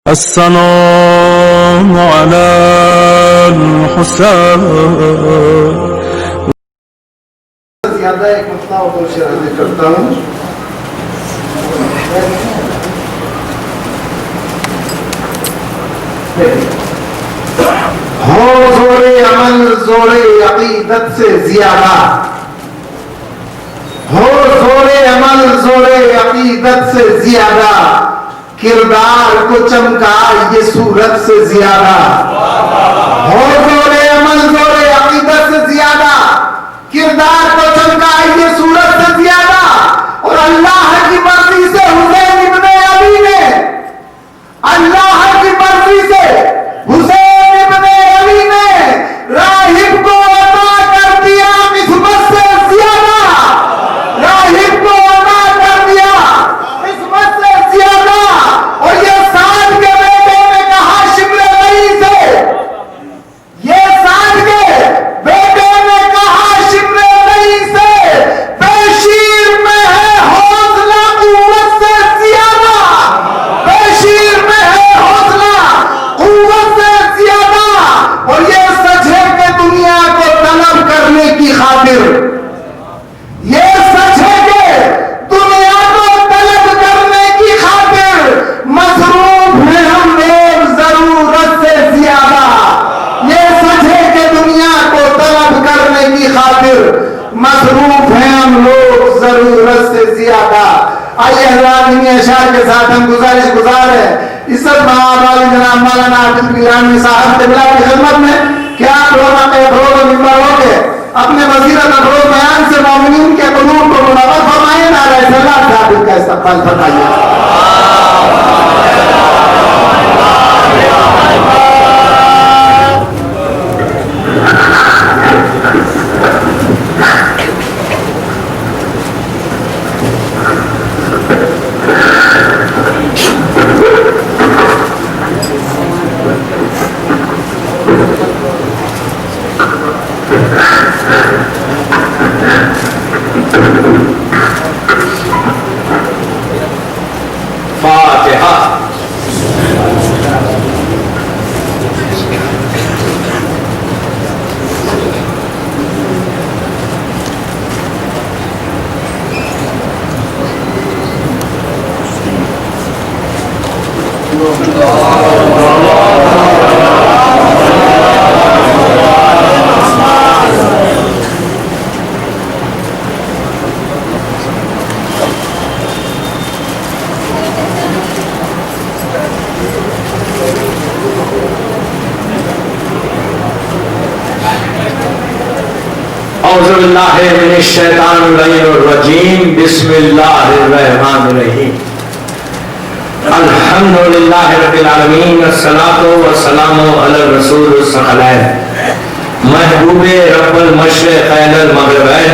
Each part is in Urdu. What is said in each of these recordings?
السلام على الحسين. زیادہ ایک مسئلہ اور شرح کرتا ہوں. ہو زور عمل زور عقیدت سے زیادہ، ہو زور عمل زور عقیدت سے زیادہ، کردار کو چمکا یہ صورت سے زیادہ. ہو زور عمل زور عقیدت سے زیادہ، کردار کو چمکا یہ صورت سے زیادہ. اور اللہ کی مرضی سے حسین ابن علی نے، اللہ کی مرضی سے حسین ابن علی نے راہب کو عطا کر دیا قسمت سے زیادہ، راہب کو عطا کر دیا قسمت سے زیادہ. اور یہ سعد کے بیٹے نے کہا شبل غی سے، یہ سعد کے بیٹے نے کہا شبل غی سے، بشیر میں ہے حوصلہ قوت سے زیادہ، بشیر میں ہے حوصلہ قوت سے زیادہ. اور یہ سچ ہے کہ دنیا کو طلب کرنے کی خاطر، یہ سچ ہے کہ دنیا کو طلب کرنے کی خاطر مصروف ہیں ہم لوگ ضرورت سے زیادہ. یہ سچ ہے کہ دنیا کو طلب کرنے کی خاطر مصروف ہیں ہم لوگ ضرورت سے زیادہ. آئیے حضرات انہی اشعار کے ساتھ ہم گزارش گزار ہے عزت مآب والی جناب مولانا عابد گیلانی صاحب قبلہ کی خدمت میں کہ آپ رونق افروز و ممبر ہو کے اپنے وزیرت افروز بیان سے مومنین کے قلوب کو منور فرمائیں. نعرہ صلاۃ ثابت کا استقبال فرمائیے. فاتحہ. اعوذ باللہ من الشیطان الرجیم. بسم اللہ الرحمن الرحیم. الحمدللہ رب العالمین، الصلاۃ والسلام علی الرسول الثقلین، محبوب رب المشرقین المغربین،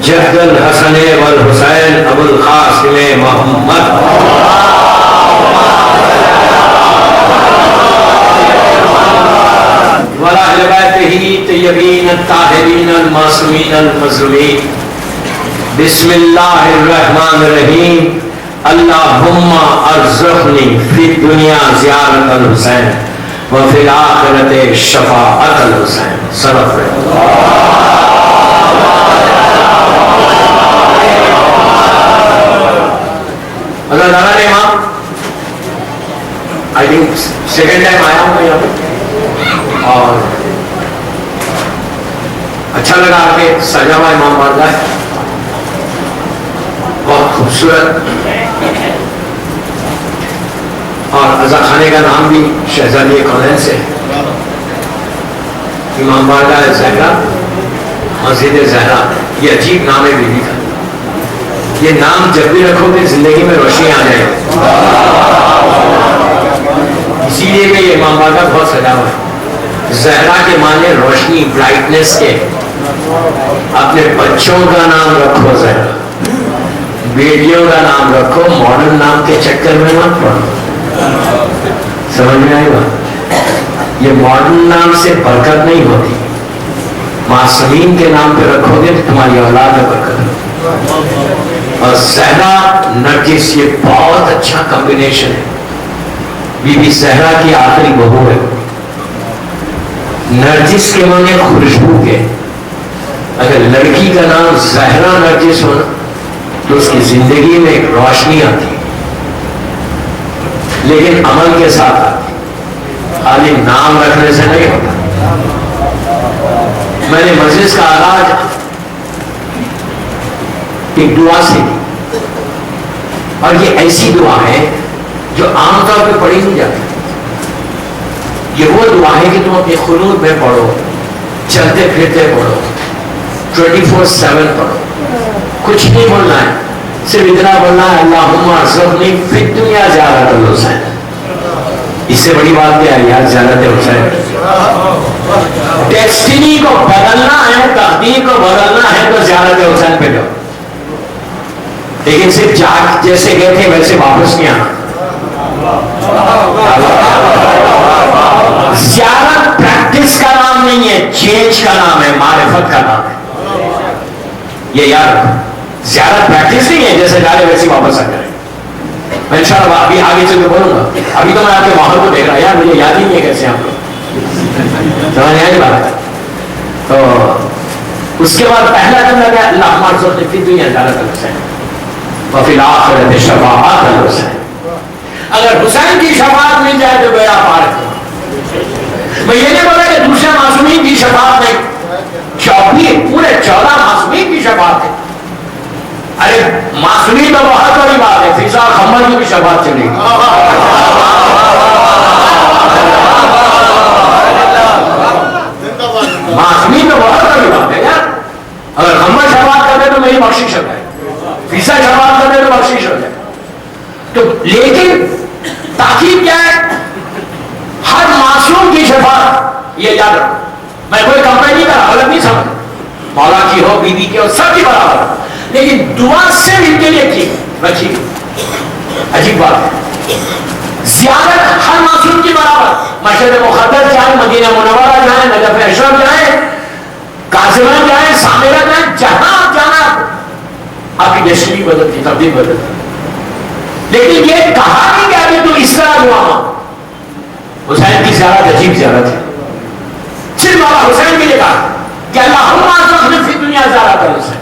جد الحسن والحسین ابو القاسم محمد وَلَا لِبَيْتِهِ طَيِّبِينَ الطَّاهِرِينَ الْمَعْصُومِينَ الْمَظْلُومِينَ. بسم اللہ الرحمن الرحیم. اللہم ارزقنی فی الدنیا زیارت الحسین وفی الآخرت شفاعت الحسین. صدق اللہ. اللہ تعالیٰ نے امام آئی تھنک سیکنڈ ٹائم آیا ہوں یہاں پہ، اور اچھا لگا کہ سجا ہوا امام بارگاہ ہے، بہت خوبصورت. اور عزا خانے کا نام بھی شہزادی کونین سے، امام بارگاہ زہرا، مسجد زہرا. یہ عجیب نام ہے بیوی کا. یہ نام جب بھی رکھو گے زندگی میں روشنی آ جائے. اسی لیے کہ یہ امام بارگاہ بہت سجا ہوا ہے. زہرا کے معنی روشنی، برائٹنس کے. اپنے بچوں کا نام رکھو زہرا، بیٹیوں کا نام رکھو، ماڈرن نام کے چکر میں مت پڑو. سمجھ میں آئی بات؟ یہ ماڈرن نام سے برکت نہیں ہوتی. معصومین کے نام پہ رکھو گے تو تمہاری اولاد میں برکت ہوگی. اور زہرا نرگس، یہ بہت اچھا کمبینیشن ہے. بی بی زہرا کی آخری بہو ہے. نرجس کے معنی خوشبو کے. اگر لڑکی کا نام زہرا نرجس ہونا تو اس کی زندگی میں ایک روشنی آتی، لیکن عمل کے ساتھ آتی، خالی نام رکھنے سے نہیں ہوتا. میں نے مجلس کا آغاز ایک دعا سے کی، اور یہ ایسی دعا ہے جو عام طور پہ پڑھی نہیں جاتی. یہ وہ دعا ہے کہ تم اپنے قنوت میں پڑھو، چلتے پھرتے پڑھو، 24/7 پڑھو. کچھ نہیں بولنا ہے، صرف اتنا بولنا ہے اللہم ارزقنی فی الدنیا زیارت الحسین. اس سے بڑی بات کیا ہے یار؟ زیارت حسین. ڈیسٹینی کو بدلنا ہے، تقدیر کو بدلنا ہے تو زیارت حسین پہ جاؤ. لیکن صرف جیسے گئے تھے ویسے واپس نہیں آنا. زیارت پریکٹس کا نام نہیں ہے، چینج کا نام ہے، معرفت کا نام ہے. یہ یاد، زیارت پریکٹس نہیں ہے جیسے جا رہے ویسے واپس آ جائے. میں انشاءاللہ ابھی آگے چل کے بولوں گا. ابھی تو میں آپ کے ماحول کو دیکھ رہا یار، مجھے یاد ہی نہیں ہے کیسے آپ لوگ سمجھ آئی بات. تو اس کے بعد پہلا دن لگا اللہم ارزقنی فی الدنیا زیارت الحسین وفی الآخرۃ شفاعۃ الحسین. اگر حسین کی شفاعت مل جائے تو بیڑا پار ہے. میں یہ نہیں بولا کہ دوسرے معصومین کی شفاعت نہیں، پورے 14 معصومین کی شفاعت ہے. ارے معصومین تو بہت بڑی بات ہے، فضا خمر کی بھی شفاعت چلے گی. معصومین تو بہت بڑی بات ہے یار. اگر خمر شفاعت کر دے تو میری بخشش ہو جائے، فضا شفاعت کر دے تو بخشش ہو جائے. تو لیکن تاکید کیا ہے؟ ہر معصوم کی شفاعت. یہ یاد رکھو، میں کوئی کمپنی کا غلط نہیں سمجھ، مولا کی ہو، بی بی کی ہو، سب کی برابر، لیکن دعا صرف ان کے لیے کی رکھی. عجیب بات ہے، زیارت ہر معصوم کی برابر. مشہد مقدس جائیں، مدینہ منورہ جائیں، نجف اشرف جائیں، قاسمہ جائیں، سامرہ جائیں، جہاں جانا آپ کی ڈیسٹنی بدلتی، تبدیل بدلتی. لیکن یہ کہا نہیں کہ ابھی تم اس طرح دعا مانگو. حسین کی زیارت عجیب زیارت ہے. صرف بابا حسین کے لیے کہا کہ اللہم ارزقنی فی الدنیا زیارت الحسین.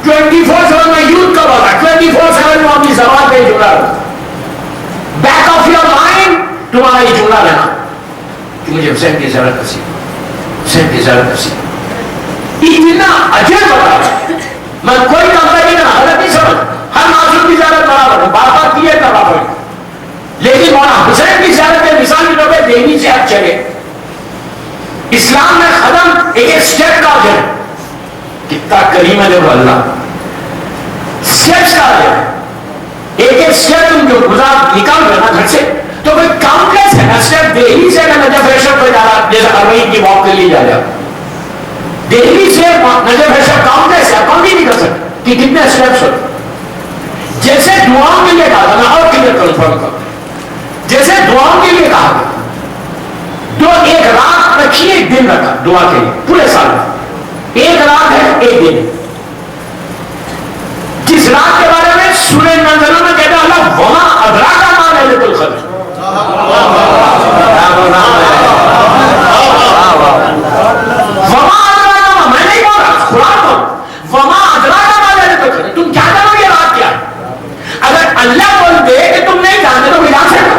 24/7 میں یوتھ کا بولا، 24/7 میں اپنی زبان پہ جڑا رہا. بیک آف یور مائنڈ تمہارا یہ جڑا رہنا کہ مجھے حسین کی زیارت نصیب، حسین کی زیارت نصیب. اتنا اجر بتا رہا ہے. میں کوئی کمپنی کا غلط نہیں سمجھ، ہر معصوم کی زیارت برابر ہے، بار بار کیے برابر ہے. لیکن مولانا حسین کی زیارت کے مثال کے طور پہ دہلی سے آپ چلے، اسلام میں قدم ایک اسٹیپ کا ہے. کتنا کریم ہے دیکھو اللہ، اسٹیپس کا ہے. ایک اسٹیپ تم جو گزار نکال رہے نا گھر سے تو کوئی کاؤنٹلیس ہے. اسٹیپ دہلی سے نجف اشرف پہ جا رہا، جیسے اربعین کی واک کے لیے جا رہا، دہلی سے نجف اشرف کاؤنٹلیس ہے، کاؤنٹ ہی نہیں کر سکتے کہ کتنے اسٹیپس ہوتے. جیسے دعاؤں کے لیے کہا تھا، میں اور کلیئر کنفرم کرتا، جیسے دعاؤں کے لیے کہا گیا تو ایک رات رکھی، ایک دن رکھا دعا کے لیے پورے سال میں. ایک رات ہے، ایک دن. جس رات کے بارے میں سورہ منزلوں میں کہتا اللہ وما ادراک ما لیلۃ القدر. وما ادراک ما، میں نہیں بول رہا، قرآن بول. وما ادراک ما لیلۃ القدر، تم کیا جانو یہ رات کیا ہے؟ اگر اللہ بول دے کہ تم نہیں جانتے تو ملا سکتا.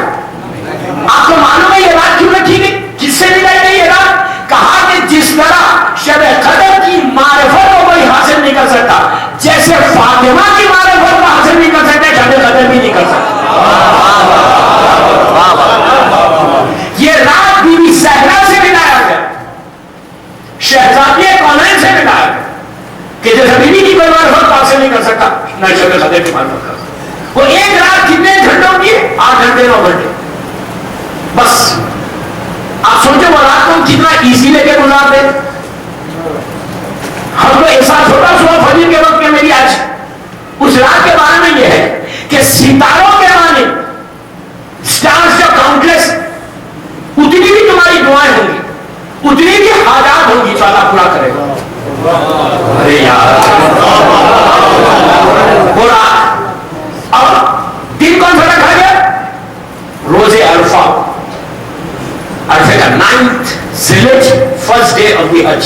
آپ کو معلوم ہے یہ رات کیوں رکھی گئی، کس سے ملائی گئی یہ رات؟ کہا کہ جس طرح شب قدر کی معرفت کو کوئی حاصل نہیں کر سکتا، جیسے فاطمہ کی معرفت کو حاصل نہیں کر سکتے، شب قدر بھی نہیں کر سکتا. یہ رات بی بی زہرا سے ملایا گیا، شہزادی کونین سے ملایا گیا کہ جیسے بی بی کی کوئی معرفت کو حاصل نہیں کر سکتا، نہ شب قدر کی معرفت کر سکتا. وہ ایک رات کتنے گھنٹوں کی؟ 8 گھنٹے 9 گھنٹے بس. آپ سوچو وہ رات کو کتنا ایزی لے کے گزارتے. ہم کو احساس ہوتا صبح فجر کے وقت میں میری آج اس رات کے بارے میں یہ ہے کہ ستاروں کے معنی سٹارز جو کاؤنٹلیس، اتنی بھی تمہاری دعائیں ہوں گی، اتنی بھی حاجات ہوں گی تو اللہ پورا کرے گا. ارے یار پورا. اب دن کون سا رکھا گیا؟ روزے 9th Zilhaj, first day of the Hajj.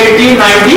80, 90.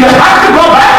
you have to go back.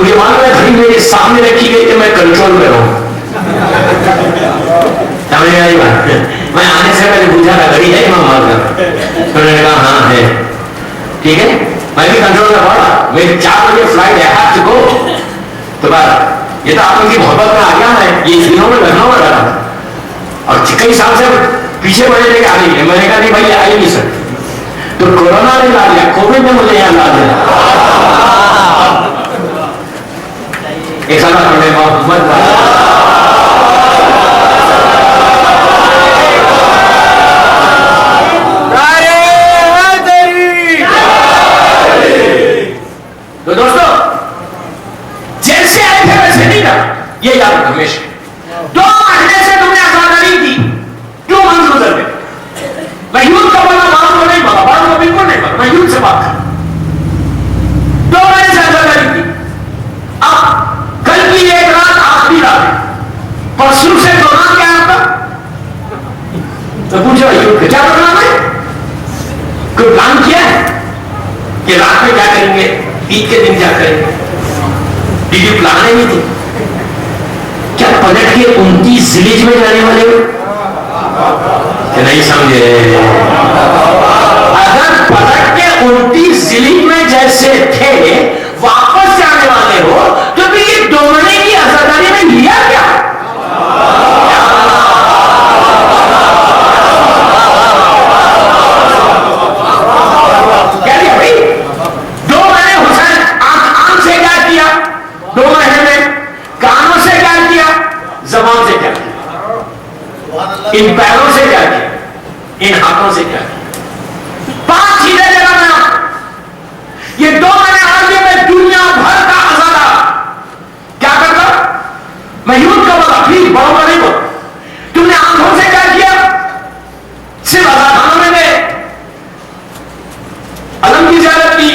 مجھے معلوم ہے گھڑی میرے سامنے رکھی گئی کہ میں کنٹرول میں رہوں. سمجھ آئی بات؟ میں آنے سے پہلے پوچھا تھا گھڑی ہے امام آباد کا؟ انہوں نے کہا ہاں ہے. ٹھیک ہے, میں بھی کنٹرول میں پڑا. میری 4 بجے فلائٹ ہے, ہاتھ چکو. تو بات یہ تو آپ ان کی محبت میں آ گیا ہے, یہ دنوں میں لکھنؤ میں ڈالا اور کئی سال سے پیچھے بڑے لے کے آ رہی ہے. میں نے کہا نہیں بھائی آ ہی نہیں سکتے. تو کورونا نے لا دیا, کووڈ نے مجھے یہاں لا دیا. ایک سال پڑھنے محمد تو دوستو جیسے آئے تھے ویسے نہیں تھا. یہ یاد رکھو ہمیشہ. 2 مہینے سے تم نے آزاداری دی, 2 منتھ گزر گئے. میں یوتھ کا بڑا بات کو نہیں پڑا, بات کو بالکل نہیں پڑا. میں یوتھ سے بات کر 2 مہینے سے آزاداری دی. اب کل کی ایک رات آخری رات ہے, پرسوں سے پروگرام کیا ہے آپ کا؟ تو پوچھو یوتھ کا کیا پروگرام ہے؟ کوئی پلان کیا ہے کہ رات میں کیا کریں گے, عید کے دن کیا کریں گے؟ ڈیڈی پلان ہے نہیں تھی کیا؟ پلٹ کے 29 ذیلحج میں جانے والے ہو کہ نہیں سمجھے؟ اگر پلٹ کے 29 ذیلحج میں جیسے تھے واپس جانے والے ہو تو پھر یہ 2 مہینے کی آزاداری میں لیا کیا؟ کیا لیا بھائی؟ 2 مہینے حسین آنکھ سے کیا کیا 2 مہینے میں؟ کانوں سے کیا کیا؟ زبان سے کیا کیا؟ ان پیروں سے کیا کیا؟ ان ہاتھوں سے کیا کیا؟ 5 چیزیں جگہ میں یہ 2 مہینے آگے میں دنیا بھر کا آزادہ کیا کرتا؟ میں یوتھ کا بڑا پلیز بڑوں کا نہیں بول. تم نے آنکھوں سے کیا کیا؟ صرف آزادانوں میں گئے, علم کی زیارت کی,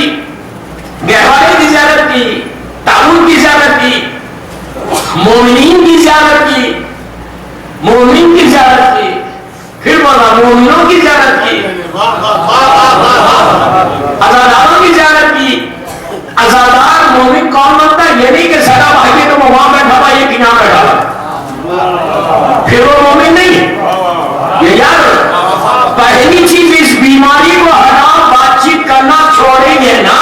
گہوارے کی زیارت کی, تابوت کی زیارت کی, مومنین کی زیارت کی, مومن کی زیارت کی, پھر بولا مومنوں کی زیارت کی, عزاداروں کی زیارت کی. عزادار مومن کون بنتا ہے؟ یہ نہیں کہ سدا بھائی تو وہ وہاں بیٹھا ہوا یہ کنار بیٹھا ہوا پھر وہ مومن نہیں. یہ یاد پہلی چیز اس بیماری کو ہٹا, بات چیت کرنا چھوڑیں گے نا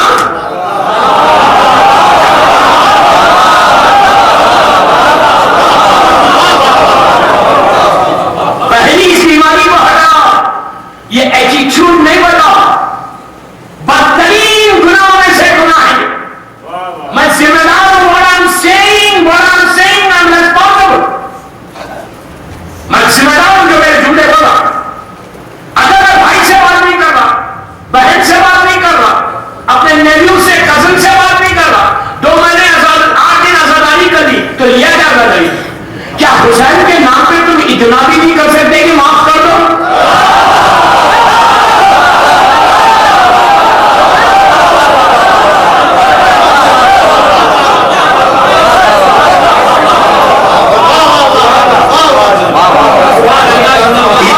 پہلی اس بیماری کو ہٹا. یہ ایٹیٹیوڈ نہیں بتا, بدترین گناہوں میں سے گناہ ہے. میں ذمہ دار ہوں. what I'm saying I'm responsible. میں ذمہ دار ہوں جو میرے جملے بولا. اگر میں بھائی سے بات نہیں کر رہا, بہن سے بات نہیں کر رہا, اپنے نیویو سے کزن سے بات نہیں کر رہا, 2 مہینے 8 دن آزاداری کر دی تو یہ کیا کر رہی؟ کیا حسین کے نام پہ تم اتنا بھی نہیں کر سکتے کہ معاف کر دو؟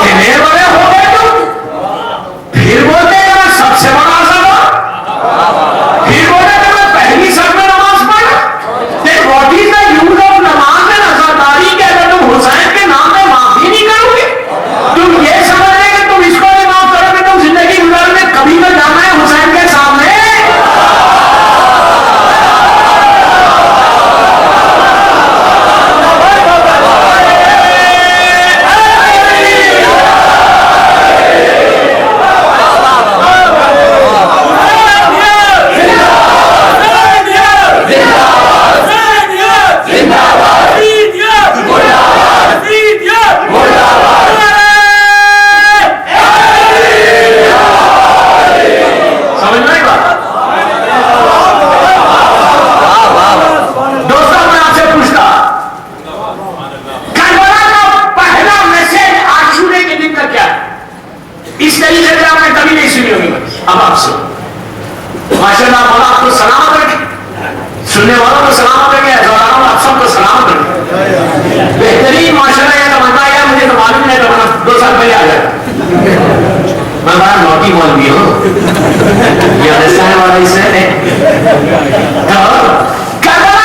اتنے بڑے ہو گئے تم, پھر بولتے ہیں میں سب سے بڑا آزادہ, پھر بولتے ہیں میں پہلی سب میں نماز پڑھ. then what is the use of نماز میں آزاداری کے اگر تم حسین کے نام میں معافی نہیں کرو گے؟ تم یہ سمجھ رہے کہ تم اس کو نہیں معاف کرو گے, تم زندگی گزارنے کبھی نہ جانا ہے حسین کے سامنے. اس طریقے سے آپ نے کبھی نہیں سنی ہوگی. اب آپ سے ماشاء اللہ مولا آپ کو سلامت رکھے, سننے والوں کو سلامت رکھے, ہزاروں آپ سب کو سلامت رکھے. بہترین ماشاء اللہ یہ سمجھتا ہے مجھے تو معلوم نہیں تھا, 2 سال پہلے آ جاتا. میں بڑا نوٹی مولوی ہوں, یہ رسانے والا اس نے کربلا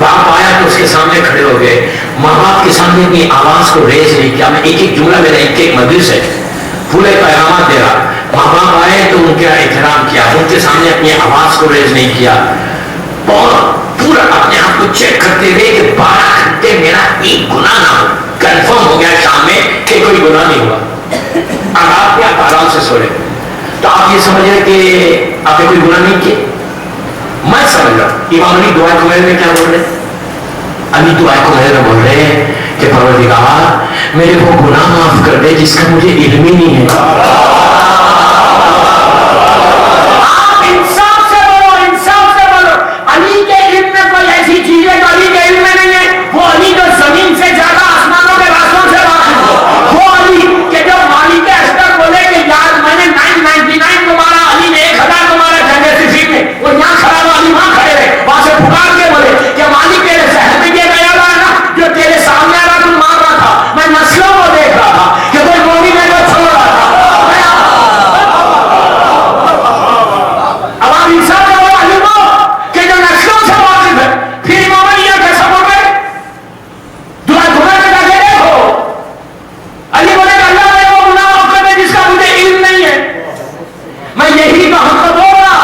باپ آیا تو اس کے سامنے کھڑے ہو گئے. ماں باپ کے سامنے اپنی آواز کو ریز نہیں کیا. میں ایک ایک جملہ میرا ایک ایک مدرس ہے پورے پیغامات دے رہا. ماں باپ آئے تو ان کا احترام کیا, ان کے سامنے اپنی آواز کو ریز نہیں کیا, اور پورا اپنے آپ کو چیک کرتے ہوئے کہ 12 گھنٹے میرا ایک گناہ نہ ہو. کنفرم ہو گیا شام میں کہ کوئی گناہ نہیں ہوا. اب آپ کیا آرام سے سو رہے, تو آپ یہ سمجھ رہے کہ آپ نے کوئی گناہ نہیں کیا. میں سمجھ رہا ہوں امام علی دعا کمیر میں کیا بول رہے, علی دعا کمیر میں بول رہے ہیں کہ پروردگار میرے کو گناہ معاف کر دے جس کا مجھے علم ہی نہیں ہے. آپ انصاف سے بولو, انصاف سے بولو. علی کے علم میں کوئی ایسی چیز ہے جو علی کے علم میں نہیں ہے. وہ علی جو زمین سے زیادہ آسمانوں کے راستوں سے واقف ہو, وہ علی کہ جب مالک اشتر بولے کہ یار میں نے 999 تمہارا, علی نے 1000 تمہارا جنگ صفی میں, وہ یہاں کھڑا ہوا, علی وہاں کھڑے رہے, وہاں سے پکار کے بولے کہ مالک تیرے ذہن میں یہ گیا ہوا ہے نا جو تیرے سامنے آ رہا تم مار رہا تھا, میں نسلوں کو دیکھ رہا تھا کہ کوئی مومن ہے جو چھوڑ رہا تھا. اب آپ انسان کا وہ علی کو کہ جو نسلوں سے واقف ہے, پھر امام علی یہ کیسا بول رہے دعا گناہ کے جا کے دیکھو. علی بولے کہ اللہ نے وہ گناہ معاف کر دے جس کا مجھے علم نہیں ہے. میں یہی تو ہم کو بول رہا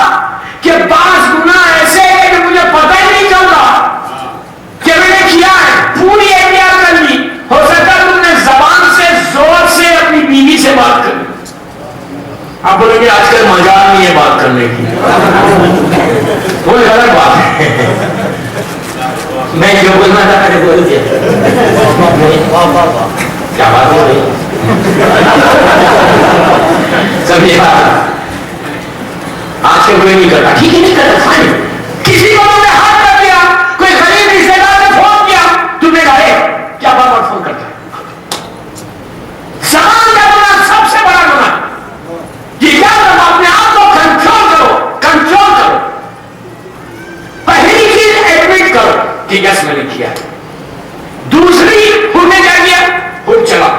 کہ بعض گناہ ایسے ہیں کہ مجھے پتہ ہی نہیں چلتا کہ میں نے کیا ہے. پوری احتیاط کر لی, ہو سکتا تم نے زبان سے زور سے اپنی بیوی سے بات کر لی. آپ بولیں گے آج کل مجال نہیں ہے بات کرنے کی, وہ غلط بات ہے. میں جو بولنا تھا میں نے بول دیا. کیا بات ہو رہی سمجھے بات. آج کے کوئی نہیں کرتا, ٹھیک ہے نہیں کرتا, فائن. کسی کو تم نے ہاتھ کر دیا, کوئی غریب رشتے دار نے فون کیا, تم نے کہا کیا بار بار فون کرتا ہے. زبان کا گناہ سب سے بڑا گناہ. یہ کیا کرو, اپنے آپ کو کنٹرول کرو, کنٹرول کرو. پہلی چیز ایڈمٹ کرو کہ یس میں نے کیا. دوسری خود نے کیا کیا, خود چلا.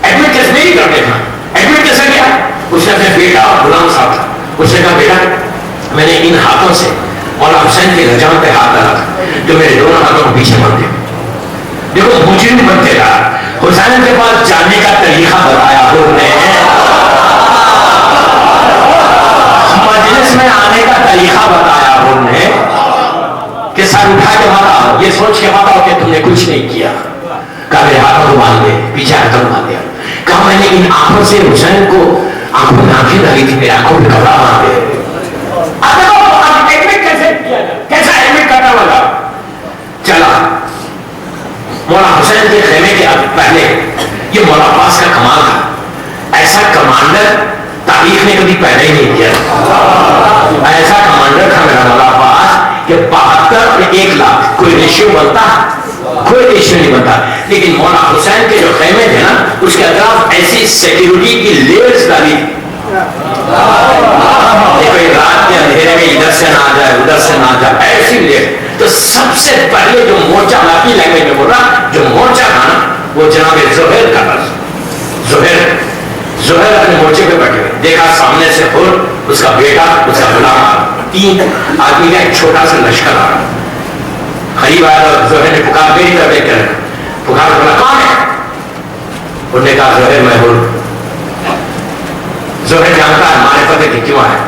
ایڈمٹ کیسے نہیں کرتے تھا, ایڈمٹ کیسے کیا, اس نے اپنے بیٹا غلام صاحب تھا, اس نے کہا بیٹا میں نے ان ہاتھوں سے مولا حسین کے رجان پہ ہاتھ ڈالا تھا, جو میرے دونوں ہاتھوں کو پیچھے باندھے. دیکھو مجرم بنتے رہا. حسین کے پاس جانے کا طریقہ بتایا انہوں نے, مجلس میں آنے کا طریقہ بتایا انہوں نے کہ سر اٹھا کے مارا, یہ سوچ کے مارا کہ تم نے کچھ نہیں کیا. کہا میرے ہاتھوں کو باندھ دے, پیچھے ہاتھوں کو باندھ دیا. کہا میں نے ان آنکھوں سے حسین کو آنکھوں میں آنکھیں ڈالی تھی, میرے آنکھوں پہ کپڑا باندھ دے. اب ایڈمٹ کیسے کیا جائے, کیسا ایڈمٹ کرنا ہوگا. چلا مولا حسین کے خیمے کے پہلے, یہ مولا عباس کا کمال تھا. ایسا کمانڈر تاریخ نے کبھی پیدا ہی نہیں کیا. ایسا کمانڈر تھا میرا مولا عباس کہ 72 اور 1 لاکھ کوئی ریشیو بنتا, کوئی ریشیو نہیں بنتا. لیکن مولا حسین کے جو خیمے تھے نا, اس کے اطراف ایسی سیکیورٹی کی لیئرز ڈالی, کوئی رات کے اندھیرے میں ادھر سے نہ آ جائے ادھر سے نہ آ جائے, ایسی لیئر. تو سب سے پہلے جو مورچہ, باقی لینگویج میں بول رہا, جو مورچہ تھا نا وہ جناب زہیر کا تھا. زہیر اپنے مورچے پہ بیٹھے ہوئے, دیکھا سامنے سے حر, اس کا بیٹا, اس کا غلام, 3 آدمی کا ایک چھوٹا سا لشکر آ رہا. قریب آیا تو زہیر نے پکار, میری طرف دیکھ کر پکار, بولا کون ہے. انہوں نے کہا زہیر میں حر. زہیر جانتا ہے معرفت ہے کہ کیوں آیا.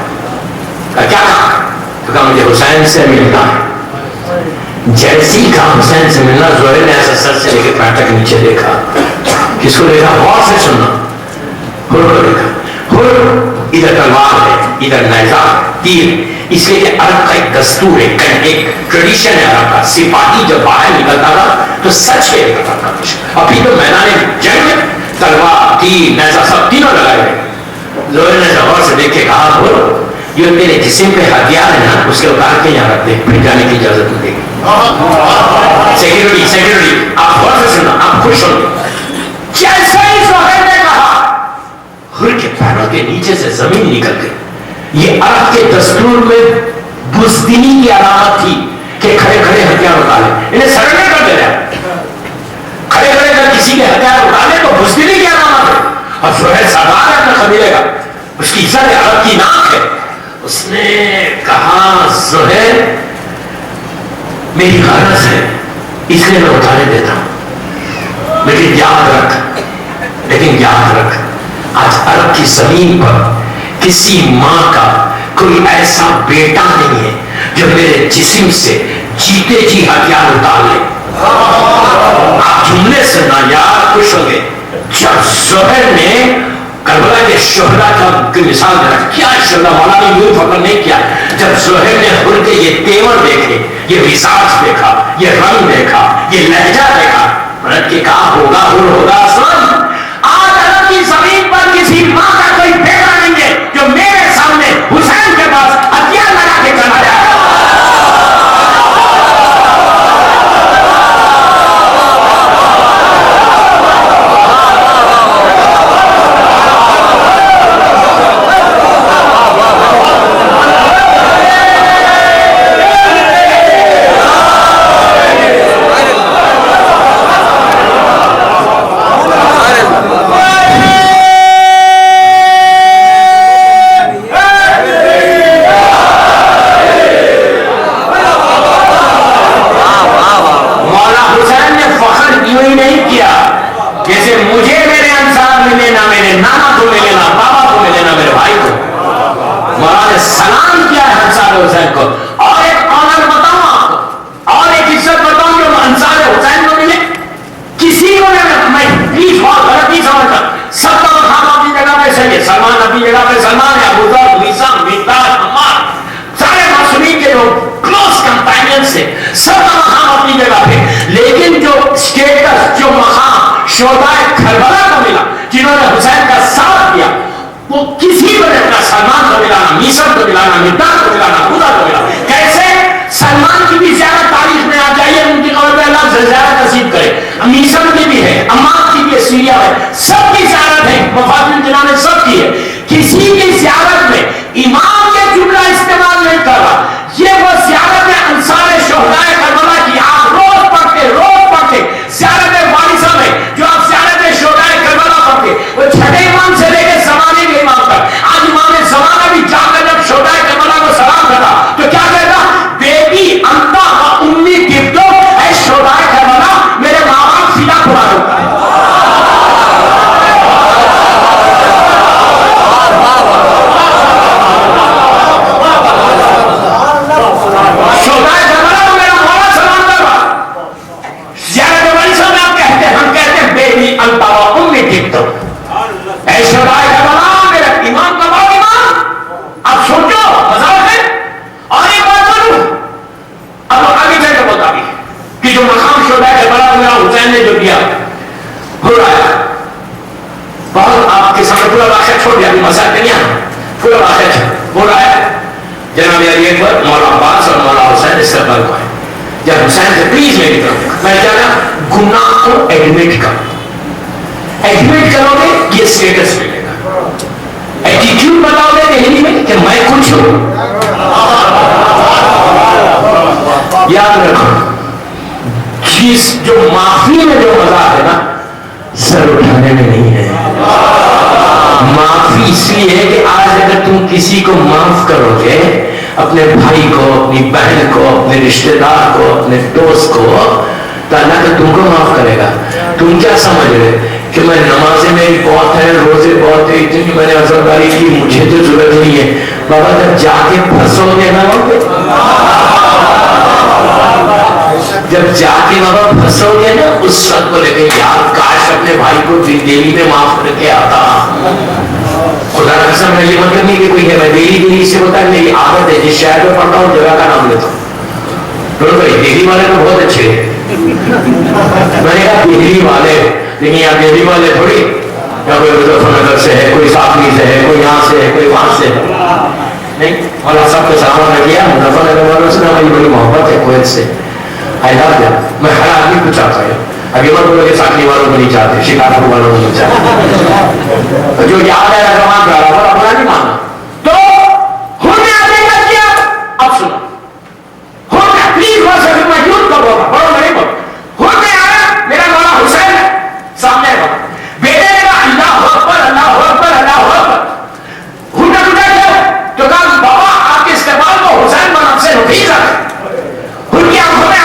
کہا کیا کہا, تو کہا مجھے حسین سے ملنا ہے. جیسی کہا حسین سے ملنا, زہیر نے ایسا سر سے لے کے پیر تک نیچے دیکھا. کس کو دیکھا, غور سے سننا, حر کو دیکھا. حر ادھر تلوار ہے, ادھر نیزہ ہے, تیر. اس لیے کہ عرب کا ایک دستور ہے, ایک ٹریڈیشن ہے عرب کا, سپاہی جب باہر نکلتا تھا تو سچ کے نکلتا تھا. ابھی تو میدان جنگ میں تلوار, تیر, نیزہ سب تینوں لگائے ہوئے. زہیر نے غور سے دیکھ کے کہا, حر جو تیرے جسم پہ ہتھیار ہے نا اس کے اتار کے یہاں رکھ دے, پھر جانے کی اجازت ملے گی. Security, security. آپ غور سے سننا, آپ خوش ہوں گے. جیسے ہی زہیر نے کہا, حر کے پیروں کے نیچے سے زمین نکل گئی. یہ عرب کے دستور میں بزدلی کی علامت تھی کہ کھڑے کھڑے ہتھیار اٹھا لیں, انہیں سرنڈر کر دینا. کھڑے کھڑے اگر کسی کے ہتھیار اٹھا لیں تو بزدلی کی علامت ہے. اور زہیر سردار ہے اپنے قبیلے کا, اس کی عزت عرب کی ناک ہے. اس نے کہا زہیر میری غرض ہے اس لیے میں اتارے دیتا ہوں. لیکن یاد رکھ آج عرب کی زمین پر کسی ماں کا کوئی ایسا بیٹا نہیں ہے جو میرے جسم سے جیتے جی ہتھیار اتار لے. آپ جملے سے نا یار خوش ہوں گے. جب زہر نے کربلا کے شہداء کی مثال دینا کیا شہداء والا نے یوں فکر نہیں کیا. جب زہر نے خود کے یہ تیور دیکھے, یہ مزاج دیکھا, یہ رنگ دیکھا, یہ لہجہ دیکھا, مرد کے کہا ہوگا ہوگا آسان. آج عرب کی زمین پر کسی ماں کا کوئی بیٹا نہیں ہے جو میرے سامنے حسین کے پاس ہتھیار لگا کے چلا جائے. شہدائے کربلا کو ملا جنہوں نے حسین کا ساتھ دیا, وہ کسی کو نہیں ملا. سلمان کو ملا, نہ میسر کو ملا, نہ مقداد کو ملا, نہ خدا کو ملا. کیسے؟ سلمان کی بھی زیادہ تاریخ میں آ جائیے, ان کی قبر پہ اللہ زیارت نصیب کرے. میسر کی بھی ہے, عمار کی بھی ہے, سیریا ہے, سب کی زیارت ہے. وفات الجنہ نے سب کی ہے. کسی کی زیارت میں امام یہ جملہ استعمال نہیں کر رہا. یہ وہ زیارت ہے انصار شہدائے کربلا کی. آپ روز پڑھتے زیارت وارثہ میں جو آپ زیارت شہدائے کربلا پڑھتے, وہ چھٹے امام سے لے کے زمانے کے امام تک. آج امام زمانہ بھی جا کر جب شہدائے کربلا کو سلام کرتا تو کیا کہتا؟ بیبی انتا و امی گفتو, اے شہدائے کربلا میرے ماں باپ فدا پڑا دو. جب حسین سے پلیز میری طرف میں کہتا گناہ کو ایڈمٹ کرو گے یہ اسٹیٹس ملے گا. ایٹیٹیوڈ بتاؤ گے دہلی میں کہ میں کچھ ہوں. یاد رکھو چیز جو معافی میں جو مزہ ہے نا سر اٹھانے میں نہیں ہے. معافی اس لیے ہے کہ آج اگر تم کسی کو معاف کرو گے, اپنے بھائی کو, اپنی بہن کو, اپنے رشتہ دار کو, اپنے دوست کو, تو اللہ تو تم کو معاف کرے گا. تم کیا سمجھ رہے کہ میں نمازیں میری بہت ہیں, روزے بہت ہیں, اتنی میں نے عزرداری کی, مجھے تو ضرورت نہیں ہے. بابا جب جا کے پھنسو گے نا, جب جا کے بابا پھنسو گے نا, اس وقت کو لے کے یار کاش اپنے بھائی کو دہلی میں معاف کر کے آتا. خدا کا قسم میں یہ مطلب نہیں کہ کوئی ہے, میں دہلی سے ہوتا ہے, میری عادت ہے جس شہر میں پڑھتا ہوں جگہ کا نام لیتا ہوں. بھائی دہلی والے تو بہت اچھے ہیں, میں نے کہا دہلی والے, لیکن یہاں دہلی والے تھوڑی, یا کوئی مظفر نگر سے ہے, کوئی ساکری سے ہے, کوئی یہاں سے ہے, کوئی وہاں سے ہے, نہیں. اور سب کو سلام نے کیا, مظفر نگر والوں سے ہماری بڑی محبت ہے, کویت سے. میں ہر آدمی کو چاہتا ہوں. ابھی مت بولو کہ ساکری والوں کو نہیں چاہتے, شکارپور والوں کو نہیں چاہتے. جو یاد ہے رحمان کا رہا اپنا نہیں مانا تو ہونے آنے کا کیا. اب سنو ہونے پلیز ہو سکے میں یوں کروں گا, بڑوں نہیں بول. ہونے آیا میرا مولا حسین ہے سامنے کا, بیٹے نے کہا اللہ اکبر اللہ اکبر اللہ اکبر. ہونے اٹھا کیا تو کہا بابا آپ کے استقبال کو حسین بن سے نفیس ہے. ان کی آنکھوں میں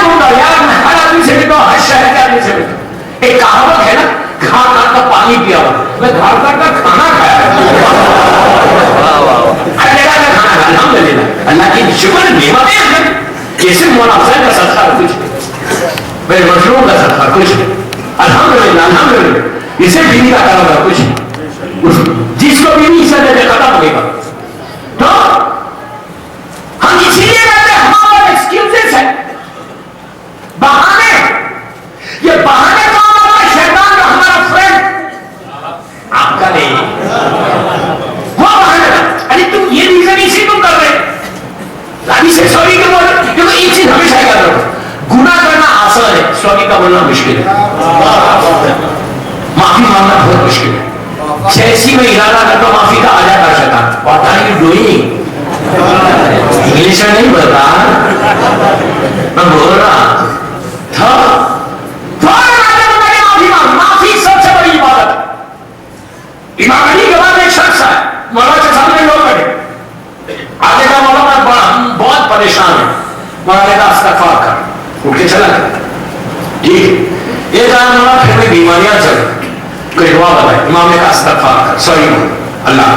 ڈھونڈا یار, میں ہر آدمی سے ملتا ہوں, ہر شہر کے آدمی سے ملتا ہوں. ایک کہاوت ہے نا, کھا کھا کا پانی پیا ہوا, میں کھا کھا کا کھانا کھایا. الحمدللہ اللہ کی شکر نعمتیں ہیں. کیسے مولانا حسین کا صدقہ کچھ, میرے مشروع کا صدقہ کچھ, الحمدللہ الحمدللہ. اسے بیوی کا کرم ہے کچھ, جس کو بیوی سے دے دے ختم ہوگے گا. تو ہم اسی لیے کہتے ہیں ہمارا ایکسکیوزز ہے, بہانے. یہ بہانے کون ہوگا؟ شیطان کا ہمارا فرینڈ, آپ کا نہیں. وہ بہانے ارے تم یہ ریزن اسی تم کر رہے ابھی سے سوری کے بول, کیونکہ ایک چیز ہمیشہ یاد رکھو, گناہ کرنا آسان ہے, سوری کا بولنا مشکل ہے, معافی مانگنا بہت مشکل ہے. جیسی میں ارادہ کرتا ہوں معافی کا آ جاتا شیطان. What are you doing? English میں نہیں بولتا, میں بول رہا تھا معافی سب سے بڑی عبادت. امام علی کے بعد ایک شخص ہے, مولانا کے سامنے لوگ بیٹھے, آگے کا مولانا بہت پریشان ہے, مولانا کا استغفار کر, اٹھ کے چلا گیا. ٹھیک یہ کہا مولانا پھر میں بیماریاں چل, کوئی دعا بتائے. امام نے کہا استغفار کر, سوری اللہ.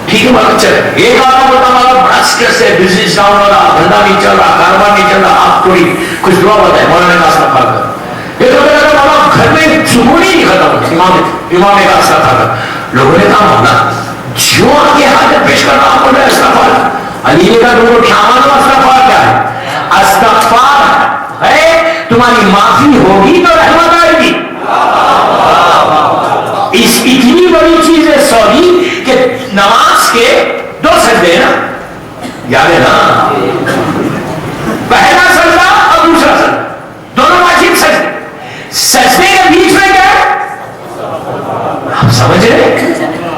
ٹھیک ہے مولانا چلے. ایک آدمی بولتا مولانا بڑا اسٹریس ہے, بزنس ڈاؤن ہو رہا, دھندا نہیں چل رہا, کاروبار نہیں چل رہا, آپ تھوڑی کچھ دعا بتائے. مولانا نے کہا استغفار کر. یہ تو میرا مولانا گھر میں سکون ہی نہیں ختم. امام نے کہا استغفار کر. لوگوں نے کہا مولانا جو آپ کے حاجت پیش کرنا آپ بولے استغفار. علی نے کہا تم کو کیا مانو استغفار کیا ہے؟ استغفار ہے تمہاری معافی ہوگی تو رحمت آئے گی. اس اتنی بڑی چیز ہے سوری کہ نماز کے دو سجدے نا, یاد ہے نا, پہلا سجدہ اور دوسرا سجدہ, دونوں واجب سجدے. سجدے کے بیچ میں کیا ہے؟ آپ سمجھ رہے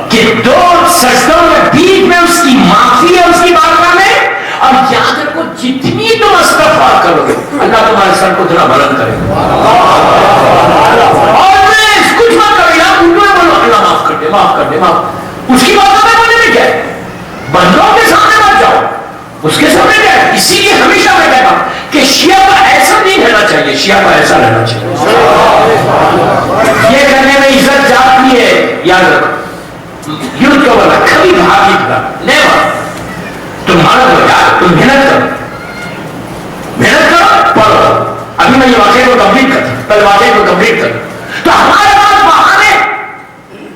کہ دو سجدوں میں بیچ میں اس کی معافی ہے, اس کی بارگاہ میں. اور یاد رکھو جتنی تم استغفار کرو گے اللہ تمہارے سر کو اتنا بلند کرے گا. اور کچھ مت کرو یار, اردو میں بولو اللہ معاف کر دے, معاف کر دے, معاف. اس کی باتوں میں بولنے میں کیا ہے؟ بندوں کے سامنے مت جاؤ, اس کے سامنے کیا ہے. اسی لیے ہمیشہ میں کہتا ہوں کہ شیعہ کا ایسا نہیں رہنا چاہیے, شیعہ کا ایسا رہنا چاہیے. یہ کرنے میں عزت جاتی ہے, یاد رکھو. یوں کیوں بولا, کبھی بھاگ نہیں پڑا, نہیں تمہارا تو یار, تم محنت کرو, محنت کرو, پڑھو. ابھی میں یہ واقعے کو کمپلیٹ کرتا ہوں, کل واقعے کو کمپلیٹ کرتا ہوں. تو ہمارے پاس بہانے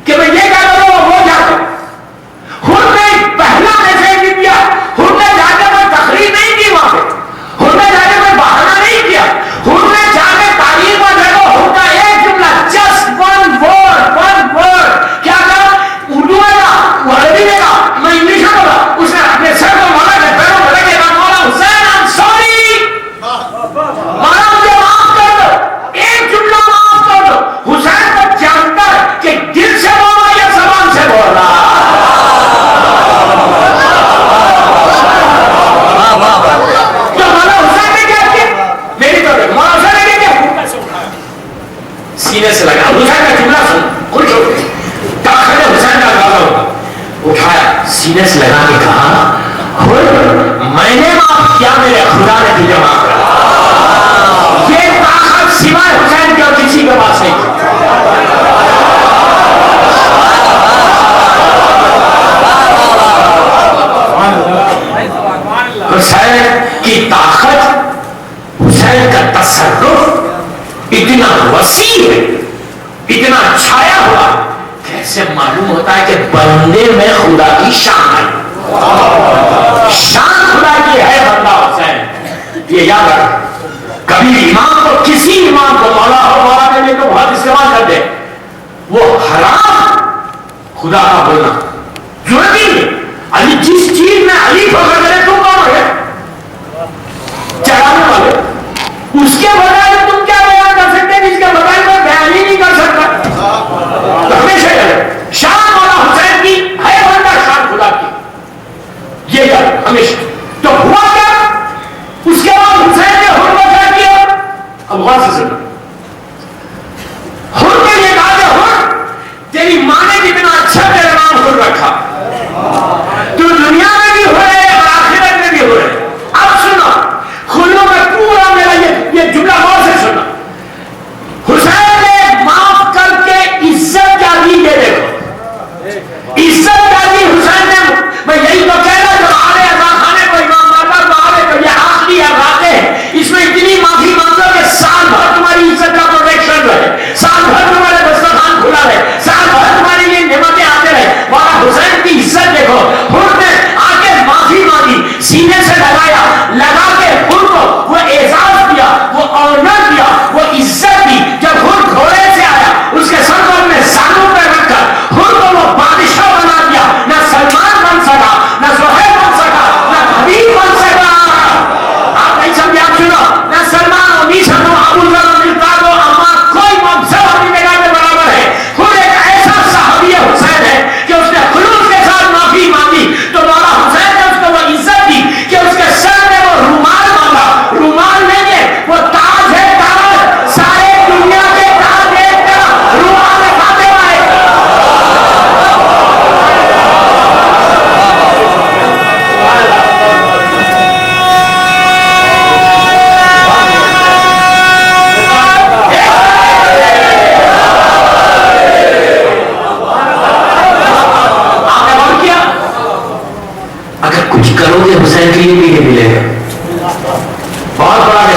کہ میں یہ کہہ رہا ہوں وہ جا کر خود نے پہلا میسج نہیں دیا, خود نے جا کے کوئی تقریر نہیں کی وہاں پہ, خود نے جا کے کوئی بہانہ نہیں کیا, خود نے جا کے تعلیم پر دیکھو خود کا ایک جملہ, جسٹ ون ورڈ. کیا کہا؟ اردو میں کہا, وہ عربی میں کہا, میں انگلش میں بولا. اس نے اپنے سر کو مولا کے پیروں میں رکھ کے کہا مولا حسین I'm sorry, مولا مجھے معاف کر دو, ایک جملہ معاف کر دو. حسین کو جانتا ہے کہ دل سے بول رہا یا زبان سے بول رہا. تو مولا حسین نے کیا کیا, میری تو مولا حسین نے کیا سینے سے لگا, حسین کا جملہ سن, خوش ہو گئے. تاخیر حسین کا اندازہ ہوگا, اٹھایا, سینے سے لگا کے کہا میں نے معاف کیا, میرے خدا نے تجھے معاف کیا. یہ طاقت سوائے حسین کے اور کسی کے پاس نہیں تھی. حسین کی طاقت, حسین کا تصرف اتنا وسیع ہے, اتنا چھایا ہوا. کیسے معلوم ہوتا ہے کہ بندے میں خدا کی شان ہے, شان خدا کی ہے بندہ حسین. یہ یاد رکھ, کبھی امام کو, کسی امام کو مولا ہو, مولا کے لیے تو بہت استعمال کر دے, وہ حرام خدا کا بولنا ضروری نہیں. علی جس چیز میں علی فخر کرے تم کون ہے چڑھانے والے, اس کے بغیر تم کیا بیان کر سکتے جس کے بغیر میں بیان ہی نہیں کر سکتا. تو ہمیشہ شان مولا حسین کی ہے, بندہ شان خدا کی, یہ یاد ہمیشہ. تو ہوا کیا, اس کے بعد حسین نے حر کو کیا کیا, اب غور سے سنو. حر نے یہ کہا کہ حر تیری ماں نے کتنا اچھا تیرا نام حر رکھا, تو دنیا میں بھی ہو رہے اور آخرت میں بھی ہو رہے. اب سنو, کھلو میں پورا میرا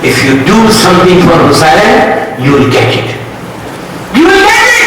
if you do something for Hussain, you will get it. You will get it.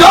2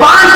5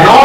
9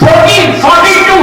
1442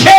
6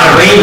40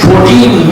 14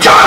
4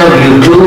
love you too।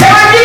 70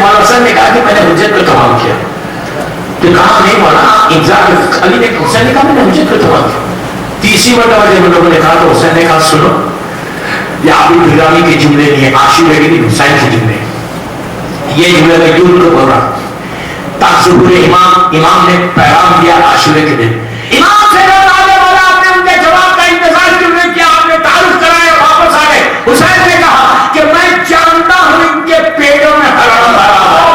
مولانا حسین نے کہا کہ میں نے حجت کو تمام کیا. تو کہا نہیں مولانا انتظار. علی نے حسین نے کہا میں نے حجت کو تمام کیا. تیسری مرتبہ جب لوگوں نے کہا تو حسین نے کہا سنو یہ عابد بغدادی کے جملے نہیں عاشورے کے دن حسین کے جملے. یہ جملے میں یوں کو بول رہا تاثر امام نے پیغام دیا عاشورے کے دن. امام سے آپ نے ان کے جواب کا انتظار کیوں نہیں کیا؟ آپ نے تعارف کرایا واپس آ گئے. حسین نے کہا کہ میں جانتا ہوں ان کے پیٹوں میں حرام بھرا ہے.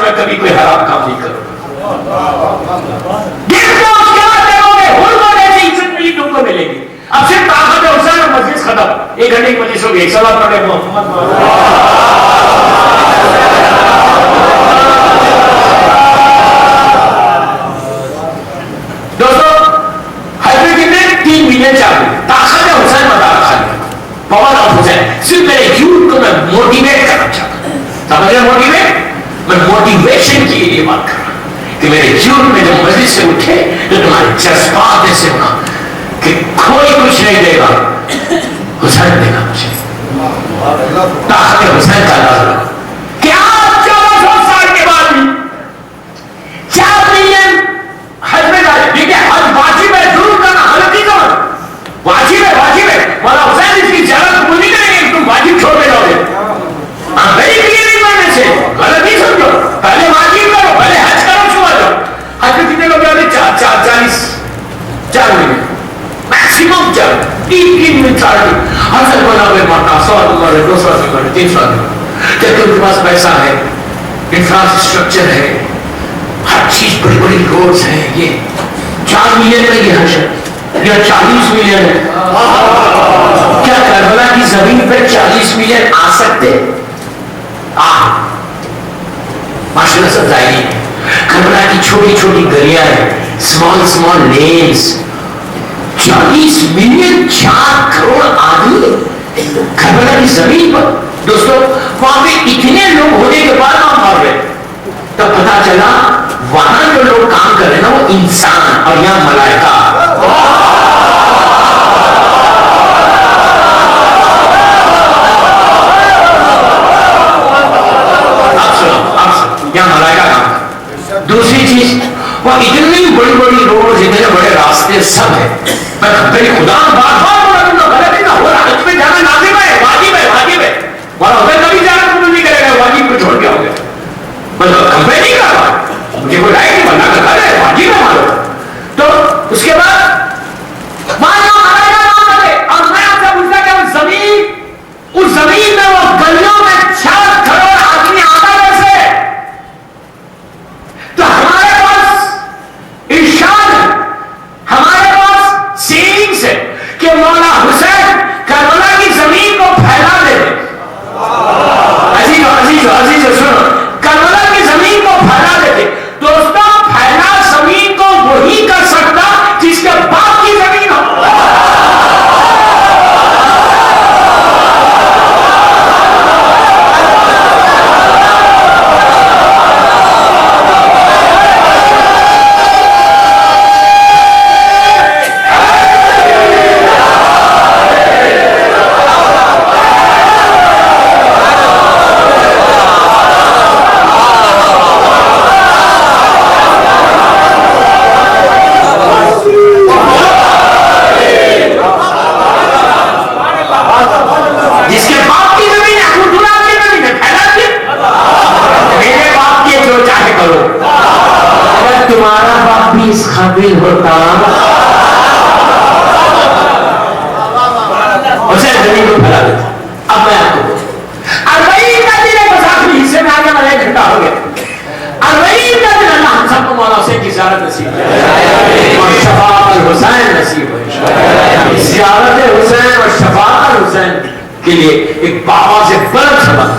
میں کبھی کوئی حرام کام نہیں کروں. تم کو ملے گی. اب صرف طاقت حسین اور مجلس ختم. 1 گھنٹے کی مجلس ہوگی. ایک سوال پڑھے دوستو. حضرت نے 3 ملین چاہیے. طاقت حسین بتا رکھا ہے. پاور آف حسین. صرف میرے یوتھ کو میں موٹیویٹ کرنا چاہتا ہوں. سمجھ رہے موٹیویٹ؟ میں موٹیویشن کے لیے بات کر رہا ہوں کہ میرے جیون میں جب مسجد سے اٹھے تو تمہارے جذبات ایسے ہونا کہ کوئی کچھ نہیں دے گا حسین دے گا مجھے. طاقت حسین کا اندازہ لگا. کیا 1400 سال کے بعد بھی 4 ملین حج میں جائے. دیکھیں حج واجب ہے ضرور کرنا. غلطی کرو واجب ہے واجب ہے. مولانا حسین اس کی زیارت قبول نہیں کریں گے. تم واجب چھوڑ دے جاؤ گے. غلط نہیں سمجھو. پہلے واجب کرو پہلے حج کرو شروع ہو جاؤ. حج میں کتنے لوگ جاتے 4 مہینے میکسیمم 3 مہینے 4 مہینے. حضرت بنا ہوئے ماتا 100 عمر 200 عمر 300 عمر. جب ان کے پاس پیسہ ہے انفراسٹرکچر ہے ہر چیز بڑی بڑی روڈز ہیں. یہ 4 ملین میں یہ حج ہے یا 40 ملین ہے. کیا کربلا کی زمین پہ 40 ملین آ سکتے؟ ماشاءاللہ سب ظاہری ہے. کربلا کی چھوٹی چھوٹی گلیاں ہیں اسمال لینز. 40 ملین 4 کروڑ آدمی کربلا کی زمین پر. دوستو وہاں پہ اتنے لوگ ہونے کے بعد وہاں مر گئے تب پتا چلا وہاں جو لوگ کام کر رہے ہیں نا وہ انسان اور یہاں ملائکہ. یہاں ملائکہ کام کر. دوسری چیز وہ اتنی بڑی بڑی روڈ اتنے بڑے راستے سب ہے. میں خدا بار غلطی نہ ہو رہا. اس میں جانا لازم ہے واجب ہے واجب ہے. وہاں ادھر کبھی جانا قبول نہیں کرے گا. واجب کو چھوڑ کے ہو گیا مطلب کمپلین نہیں کر رہا. مجھے کوئی رائٹ نہیں بننا کرتا ہے واجب ہے معلوم. تو اس کے بعد اور میں آپ سے پوچھتا کہ اس زمین میں وہ گلیوں میں 4 کروڑ آدمی آتا کیسے؟ تو ہمارے پاس ارشاد ہے ہمارے پاس سیئنگز ہے کہ مولا حسین کربلا کی زمین کو پھیلا دیتے. عزیز سنو کربلا کی زمین کو پھیلا دیتے. دوستوں پھیلا زمین کو وہی کر سکتا جس کے باپ کی زمین ہو. قابل ہوتا اسے زمین کو پھیلا دیتا. اب میں آپ کو 40 کا دن ہے بس آخری حصے میں آگے والا 1 گھنٹہ ہو گیا. 40 کا دن اللہ ہم سب کو مولا حسین کی زیارت نصیب ہے اور شفاعت الحسین نصیب ہے. زیارت حسین اور شفاعت الحسین کے لیے ایک بابا سے بلند سبق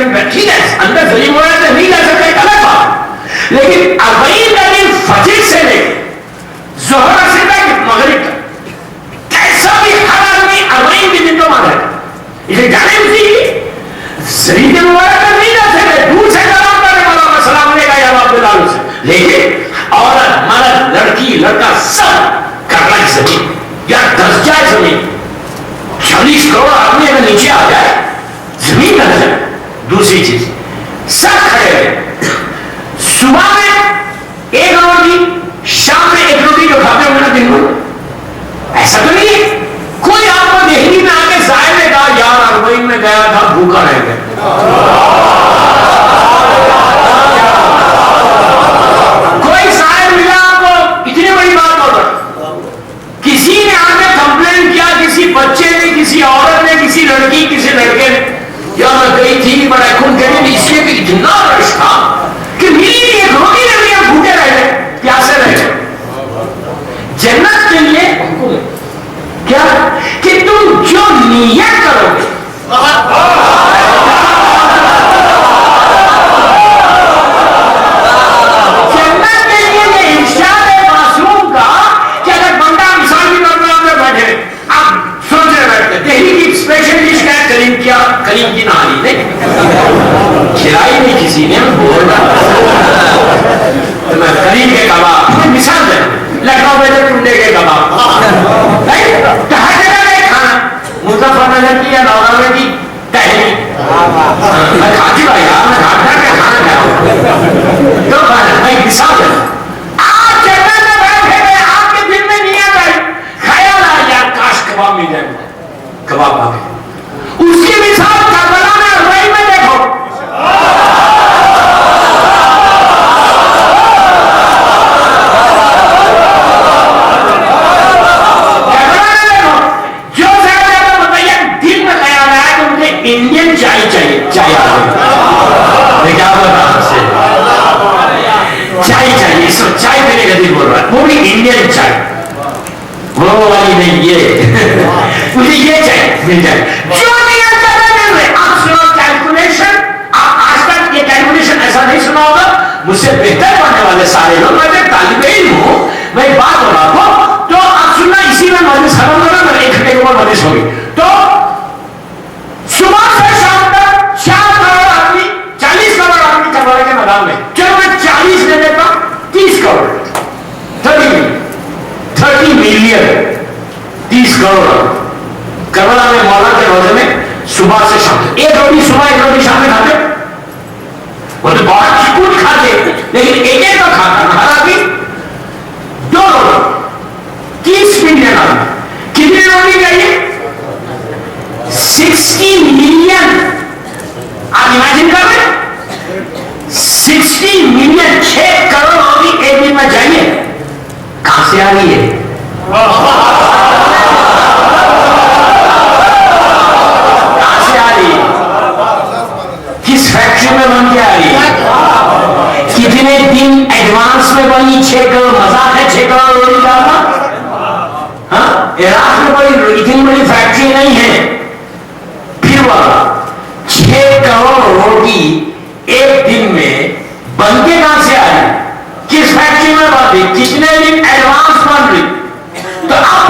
زمین پہ ٹھیک ہے اندر ظلم ہو رہا ہے نہیں کر سکتے غلط بات لیکن 40 کا دن فجر سے لے ظہر سے تک مغرب تک کیسا بھی ہر آدمی 40 کے دن تو مانا ہے اسے جانے اسی زمین کے مبارک میں نہیں کر سکتے دور سے کلام کرنے والا السلام علیکم یا عبداللہ سے لیکن عورت مرد لڑکی لڑکا سب کرنا زمین یا دس جائے زمین 40 کروڑ آدمی اگر نیچے آ جائے زمین نہ جائے دوسری چیز سب کھڑے ہیں صبح میں 1 روٹی شام میں 1 روٹی جو کھاتے ہوں گے دن میں ایسا تو نہیں ہے کوئی آپ کو دہلی میں آ کے ظاہر نے کہا یار اربعین میں گیا تھا بھوکا رہ گیا کوئی ظاہر ملا آپ کو اتنی بڑی بات ہو رہا کسی نے آ کے کمپلین کیا کسی بچے نے کسی عورت نے کسی لڑکی کسی لڑکے نے یا میں گئی تھی بڑا خون کہنے اس لیے بھی اتنا رش تھا کہ میری ایک روٹی نے بھی ہم بھوکے رہ گئے پیاسے رہ گئے جنت کے لیے کیا کہ تم جو نیت کرو گے جنت کے لیے یہ ارشاد ہے معصوم کا کہ اگر بندہ مثال کی طور پر بیٹھے آپ سوچ رہے بیٹھتے دہلی کی اسپیشل ڈش کا کریم کی نہاری نہیں کھلائی نہیں کسی نے بول رہا تو میں کریم کے کباب مثال دیں لکھنؤ میں جو ٹنڈے کے کباب ہر جگہ میں کھانا مظفر نگر کی یا نوگاں کی تحری میں کھاتی ہوں یار میں گھاٹ گھاٹ کے کھانا کھاؤں تو کھانا میں مثال دیں آپ جنت میں بیٹھے ہوئے آپ کے دل میں نیت آئی خیال آیا یار کاش کباب مل جائے کباب آ گئے اس کی مثال کربلا میں اربعین میں دیکھو انڈین چائے چاہیے چائے کیا بتا چائے چاہیے اس کو چائے پینے کا دل بول رہا ہے وہ بھی انڈین چائے وہ والی نہیں یہ مجھے یہ چائے مل جائے جو نہیں مل رہے آپ سنو کیلکولیشن آپ آج تک یہ کیلکولیشن ایسا نہیں سنا ہوگا مجھ سے بہتر پڑھنے والے سارے لوگ میں طالب علم ہوں میں بات ہو رہا ہوں تو آپ سننا اسی میں مجلس ختم کرنا میں 1 گھنٹے کے بعد مجلس ہوگی تو صبح سے شام تک 4 کروڑ آدمی 40 کروڑ آدمی کربلا کے میدان میں چلو میں 40 دے دیتا 30 کروڑ 30 ملین 30 کروڑ کربلا میں مولا کے روزے میں صبح سے شام 1 روٹی صبح 1 روٹی شام میں کھاتے وہ تو بہت کچھ کھاتے لیکن ایک کا کھاتا ہر آدمی 2 روٹی 30 ملین آدمی کتنی روٹی چاہیے 60 ملین آپ امیجن کر رہے 60 ملین 6 کروڑ روٹی ایک دن میں چاہیے کہاں سے آ رہی ہے کہاں سے آ رہی ہے کس فیکٹری میں بن کے آ رہی ہے کتنے دن ایڈوانس میں بنی 6 کروڑ مذاق ہے 6 کروڑ روٹی ڈالنا ہاں عراق میں کوئی اتنی بڑی فیکٹری نہیں ہے 6 کروڑ روٹی ایک دن میں بن کے کہاں سے آ رہی کس فیکٹری میں بن رہی کتنے دن ایڈوانس بن رہی تو اب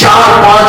4-5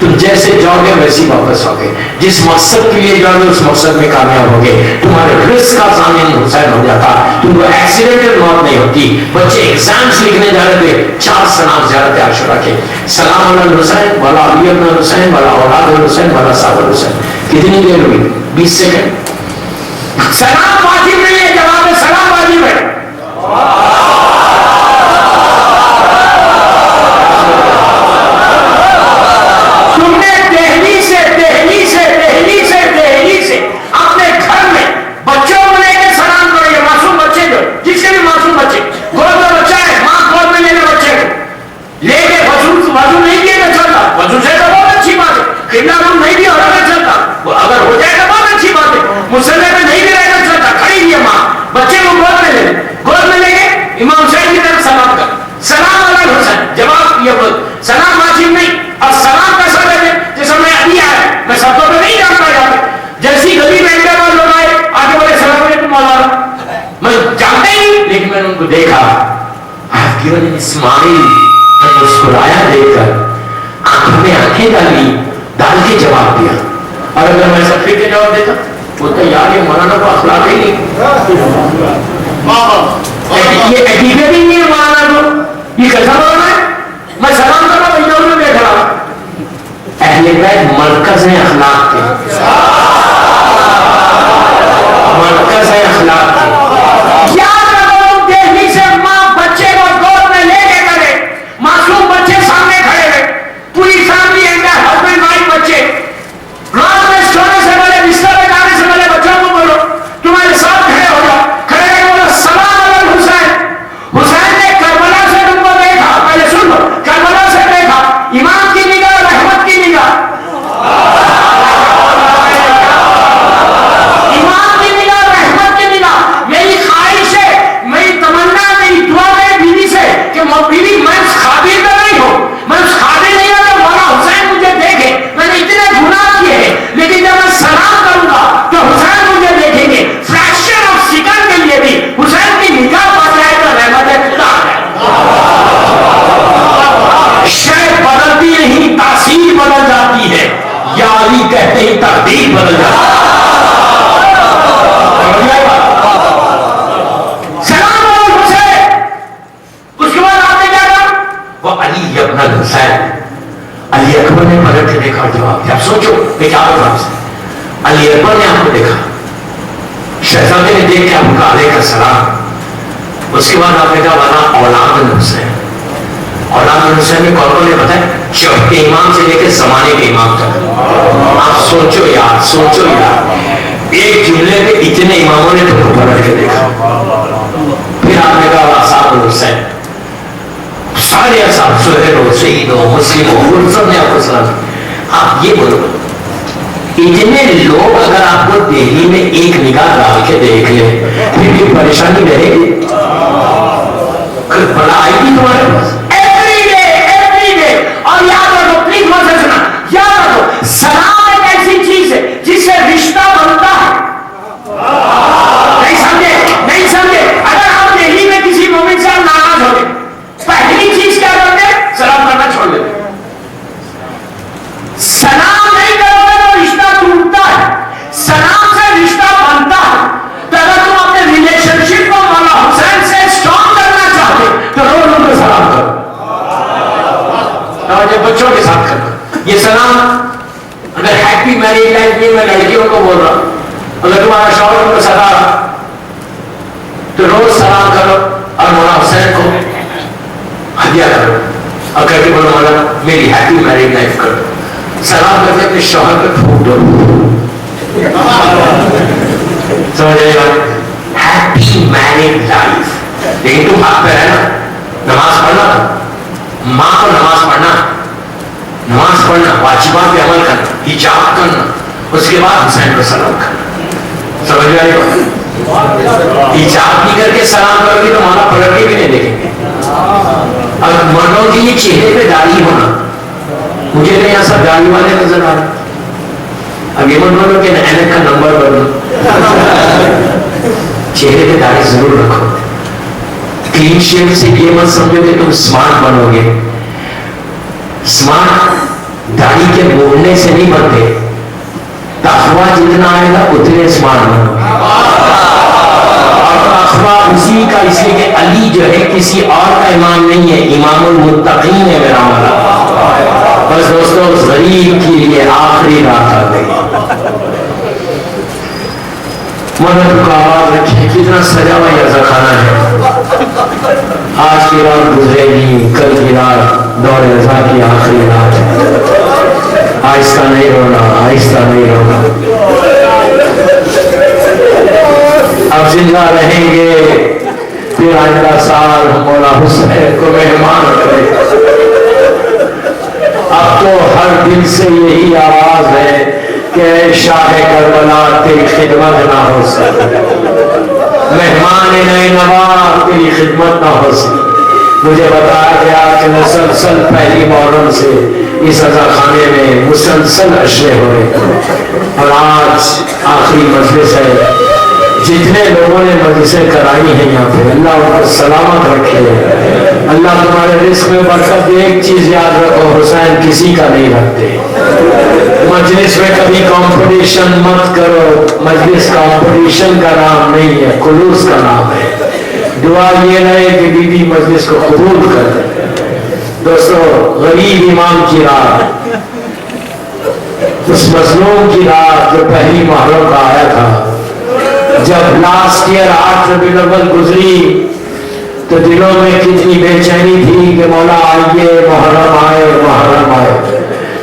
تم جیسے جاؤ گے ویسے واپس آؤ گے. جس مقصد کے لیے جاؤ گے اس مقصد میں کامیاب ہوگے. تمہارے رزق کا ضامن حسین ہو جاتا. تم کو ایکسیڈنٹل موت نہیں ہوتی. بچے ایگزامس لکھنے جا رہے تھے, 4 سلام زیارت عاشورہ کے. سلام علی الحسین والا علی ابن الحسین والا اولاد الحسین والا صاحب الحسین. کتنی دیر ہوئی؟ 20 سیکنڈ. سلام واجب نہیں ہے, جواب سلام واجب ہے. اگر ہو جائے تو بہت اچھی بات ہے. مسلح میں نہیں بھی رہنا چاہتا, کھڑی ہوئی ہے ماں, بچے کو گود میں لے گے, امام حسین کی طرف سلام کر, سلام علی حسین. جواب یہ بول, سلام واجب نہیں. اور سلام کیسا دے جیسا میں ابھی آیا, میں سب کو نہیں جانتا یار. جیسی گلی میں انٹر لوگ آئے آگے بولے سلام علیکم مولانا, میں جانتا ہی نہیں, لیکن میں نے ان کو دیکھا. اسماعیل مسکرایا دیکھ کر, آنکھوں میں آنکھیں ڈال کے جواب دیا. اور اگر میں سب کے جواب دیتا وہ تو یار یہ مولانا کو اخلاق ہی نہیں, یہ ایٹیٹیوڈ ہی نہیں ہے مولانا کو. یہ کیسا مولانا ہے؟ میں سلام کر رہا ہوں, ادھر میں دیکھ رہا. اہل بیت مرکز ہے اخلاق کے, مرکز ہے اخلاق کے. یاد رکھو, دہلی سے ماں بچے کو گود میں لے کے کرے, معصوم بچے سامنے کھڑے ہوئے, پوری فیملی اندر, ہسبینڈ وائف بچے. رات میں سونے سے پہلے, بستر میں جانے سے پہلے بچوں کو بولو, تمہارے ساتھ کھڑے ہو جاؤ, کھڑے ہو بولو سلام علی حسین. حسین نے کربلا سے تم کو دیکھا, پہلے سن لو, کربلا سے دیکھا, امام کی نگاہ, رحمت کی نگاہ, امام کی نگاہ, رحمت کی نگاہ. میری خواہش ہے, میری تمنا, میری دعا ہے بیوی سے کہ بیوی میں اس قابل تو نہیں ہوں, میں اس قابل نہیں ہوں کہ مولا حسین مجھے دیکھے. میں نے اتنے گناہ کیے ہیں, لیکن جب میں سلام کروں گا تو حسین مجھے دیکھیں گے. فریکشن آف سیکنڈ کے لیے بھی حسین کی نگاہ پڑ جائے تو رحمت خدا ہے. شے بدلتی نہیں, تاثیر بدل جاتی ہے. یا علی کہتے ہی تقدیر بدل جاتی ہے. سلام علی حسین. اس کے بعد آپ نے کیا کہا؟ وہ علی ابن الحسین. علی اکبر نے پلٹ کے دیکھا, جواب دیا. سوچو میں کیا بتا رہا ہوں. علی اکبر نے آپ کو دیکھا, شہزادے نے دیکھ کے آپ کو علیہ السلام. اس کے بعد آپ نے کہا والا اولاد الحسین. اولاد الحسین میں کون کون نے بتایا؟ چوتھے امام سے لے کے زمانے کے امام تک. آپ سوچو یار, سوچو یار, ایک جملے میں اتنے اماموں نے تم کو پلٹ کے دیکھا. پھر آپ نے کہا اصحاب الحسین. سارے اصحاب, سہیل ہو, سعید ہو, مسلم ہو, سب نے آپ کو سلام. آپ یہ بولو, اتنے لوگ اگر آپ کو دہلی میں ایک نگاہ ڈال کے دیکھ لیں پھر بھی پریشانی رہے گی؟ بڑا آئی گی تمہارے پاس ایوری ڈے. اور یاد رکھو, پلیز مجھ سے سنا, یاد رکھو, سلام ایک ایسی چیز ہے جس سے رشتہ بنتا ہے. نہیں سمجھے. اگر آپ دہلی میں کسی مومن سے ناراض ہو گئے, پہلی چیز کیا کرتے ہیں؟ سلام کرنا چھوڑ دیتے. سلام نہیں کرو گے تو رشتہ ٹوٹتا ہے, سلام سے رشتہ بنتا ہے. تو اگر تم اپنے ریلیشن شپ کو مولا حسین سے اسٹرانگ کرنا چاہتے تو روز ان کو سلام کرو. جب بچوں کے ساتھ کرو یہ سلام. اگر ہیپی میریج لائف میں, میں لڑکیوں کو بول رہا ہوں, اگر تمہارا شوہر ان کو ستا رہا تو روز سلام کرو اور مولا حسین کو ہدیہ کرو, اور کہہ کے بولو مولا میری ہیپی میریج لائف کرو. سلام کرتے اپنے شوہر پہ پھونک دو. سمجھ رہے ہو؟ Happy marriage life. لیکن تم حق پہ رہنا, نماز پڑھنا, ماں کو نماز پڑھنا, واجبات پہ عمل کرنا, حجاب کرنا, اس کے بعد حسین کو سلام کرنا. سمجھ رہے ہو؟ حجاب نہیں کر کے سلام کرو گی تو مانا پلٹ کے بھی نہیں دیکھیں گے. اور مردوں کی یہ چہرے پہ داڑھی ہونا, مجھے نہیں ایسا داڑھی والے نظر آ رہا. اب یہ مت بولو کہ اینک کا نمبر بدلو, چہرے پہ داڑھی ضرور رکھو. کلین شیو سے یہ مت سمجھو کہ تم اسمارٹ بنو گے. اسمارٹ داڑھی کے موڑنے سے نہیں بنتے، تقویٰ جتنا آئے گا اتنے اسمارٹ بنو گے. اور تقویٰ اسی کا، اس لیے کہ علی جو ہے کسی اور کا امام نہیں ہے، امام المتقین ہے میرا مولا. بس دوستو اس غریب کی یہ آخری رات آ گئی. مدد کو آواز رکھیں، کتنا سجا ہوا یہ خانہ ہے. آج کی رات گزرے گی، کل کی رات دور رضا کی آخری رات ہے. آہستہ نہیں رونا، آہستہ نہیں رونا. اب زندہ رہیں گے پھر آئندہ سال ہم مولا حسین کو مہمان کریں. اب تو ہر دل سے یہی آواز ہے کہ شاہ کربلا تیری خدمت نہ ہو سکے، مہمان نئے نواز تیری خدمت نہ ہو سکے. مجھے بتایا گیا کہ مسلسل پہلی محرم سے اس عزا خانے میں مسلسل اشرے ہو رہے ہیں، اور آج آخری مجلس ہے. جتنے لوگوں نے مجلسیں کرائی ہیں یہاں پہ، اللہ ان پر سلامت رکھے، اللہ تمہارے رزق میں برکت دے. ایک چیز یاد رکھو، حسین کسی کا نہیں رکھتے. مجلس میں کبھی کمپٹیشن مت کرو، مجلس کمپٹیشن کا نام نہیں ہے، خلوص کا نام ہے. دعا یہ رہے کہ بی بی مجلس کو قبول کر دے. دوستو غریب امام کی رات، اس مظلوم کی رات جو پہلی محرم کا آیا تھا، جب لاسٹ ایئر 8 ربیع الاول گزری تو دلوں میں کتنی بے چینی تھی کہ مولا آئیے، محرم آئے، محرم آئے.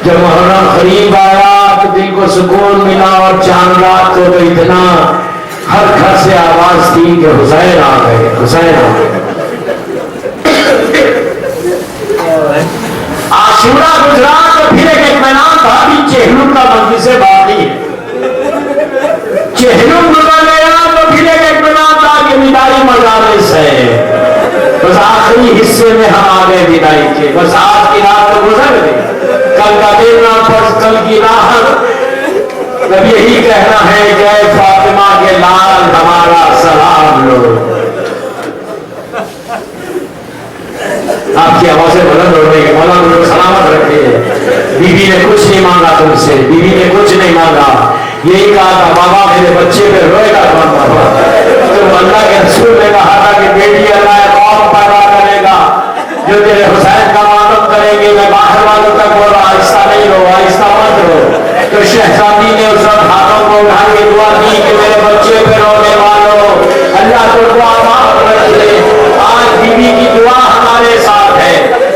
جب محرم قریب آیا تو دل کو سکون ملا، اور چاند رات کو تو اتنا ہر گھر سے آواز تھی کہ حسین آ گئے، حسین آ گئے. عاشورہ گزرا تو پھر ایک اطمینان تھا کہ چہلم کا مجلس باقی ہے. چہلم گزر گیا تو پھر ایک اطمینان تھا کہ وداعی مجالس ہے. بس آخری حصے میں ہم آ گئے وداعی کے. بس آج کی رات تو گزر گئی، کل کا دن نہ پڑ، کل کی رات. اب یہی کہنا ہے کہ اے فاطمہ کے لال ہمارا سلام لو. آپ کی آوازیں بلند ہو رہی ہے، مولا مجھے سلامت رکھے. بیوی نے کچھ نہیں مانگا تم سے، بیوی نے کچھ نہیں مانگا. یہی کہا تھا بابا میرے بچے پہ روئے گا کون بابا؟ تم اللہ کے رسول نے کہا تھا کہ بیٹی اللہ قوم پیدا کرے گا جو تیرے حسین کا معلوم کریں گے. میں باہر والوں تک بولا آہستہ نہیں رو، آہستہ مت رو. تو شہزادی نے اس وقت ہاتھوں کو اٹھا کے دعا دی کہ میرے بچے پہ رونے والوں اللہ تو دعا معاف رکھ دے. آج بیوی کی دعا ہمارے ساتھ ہے.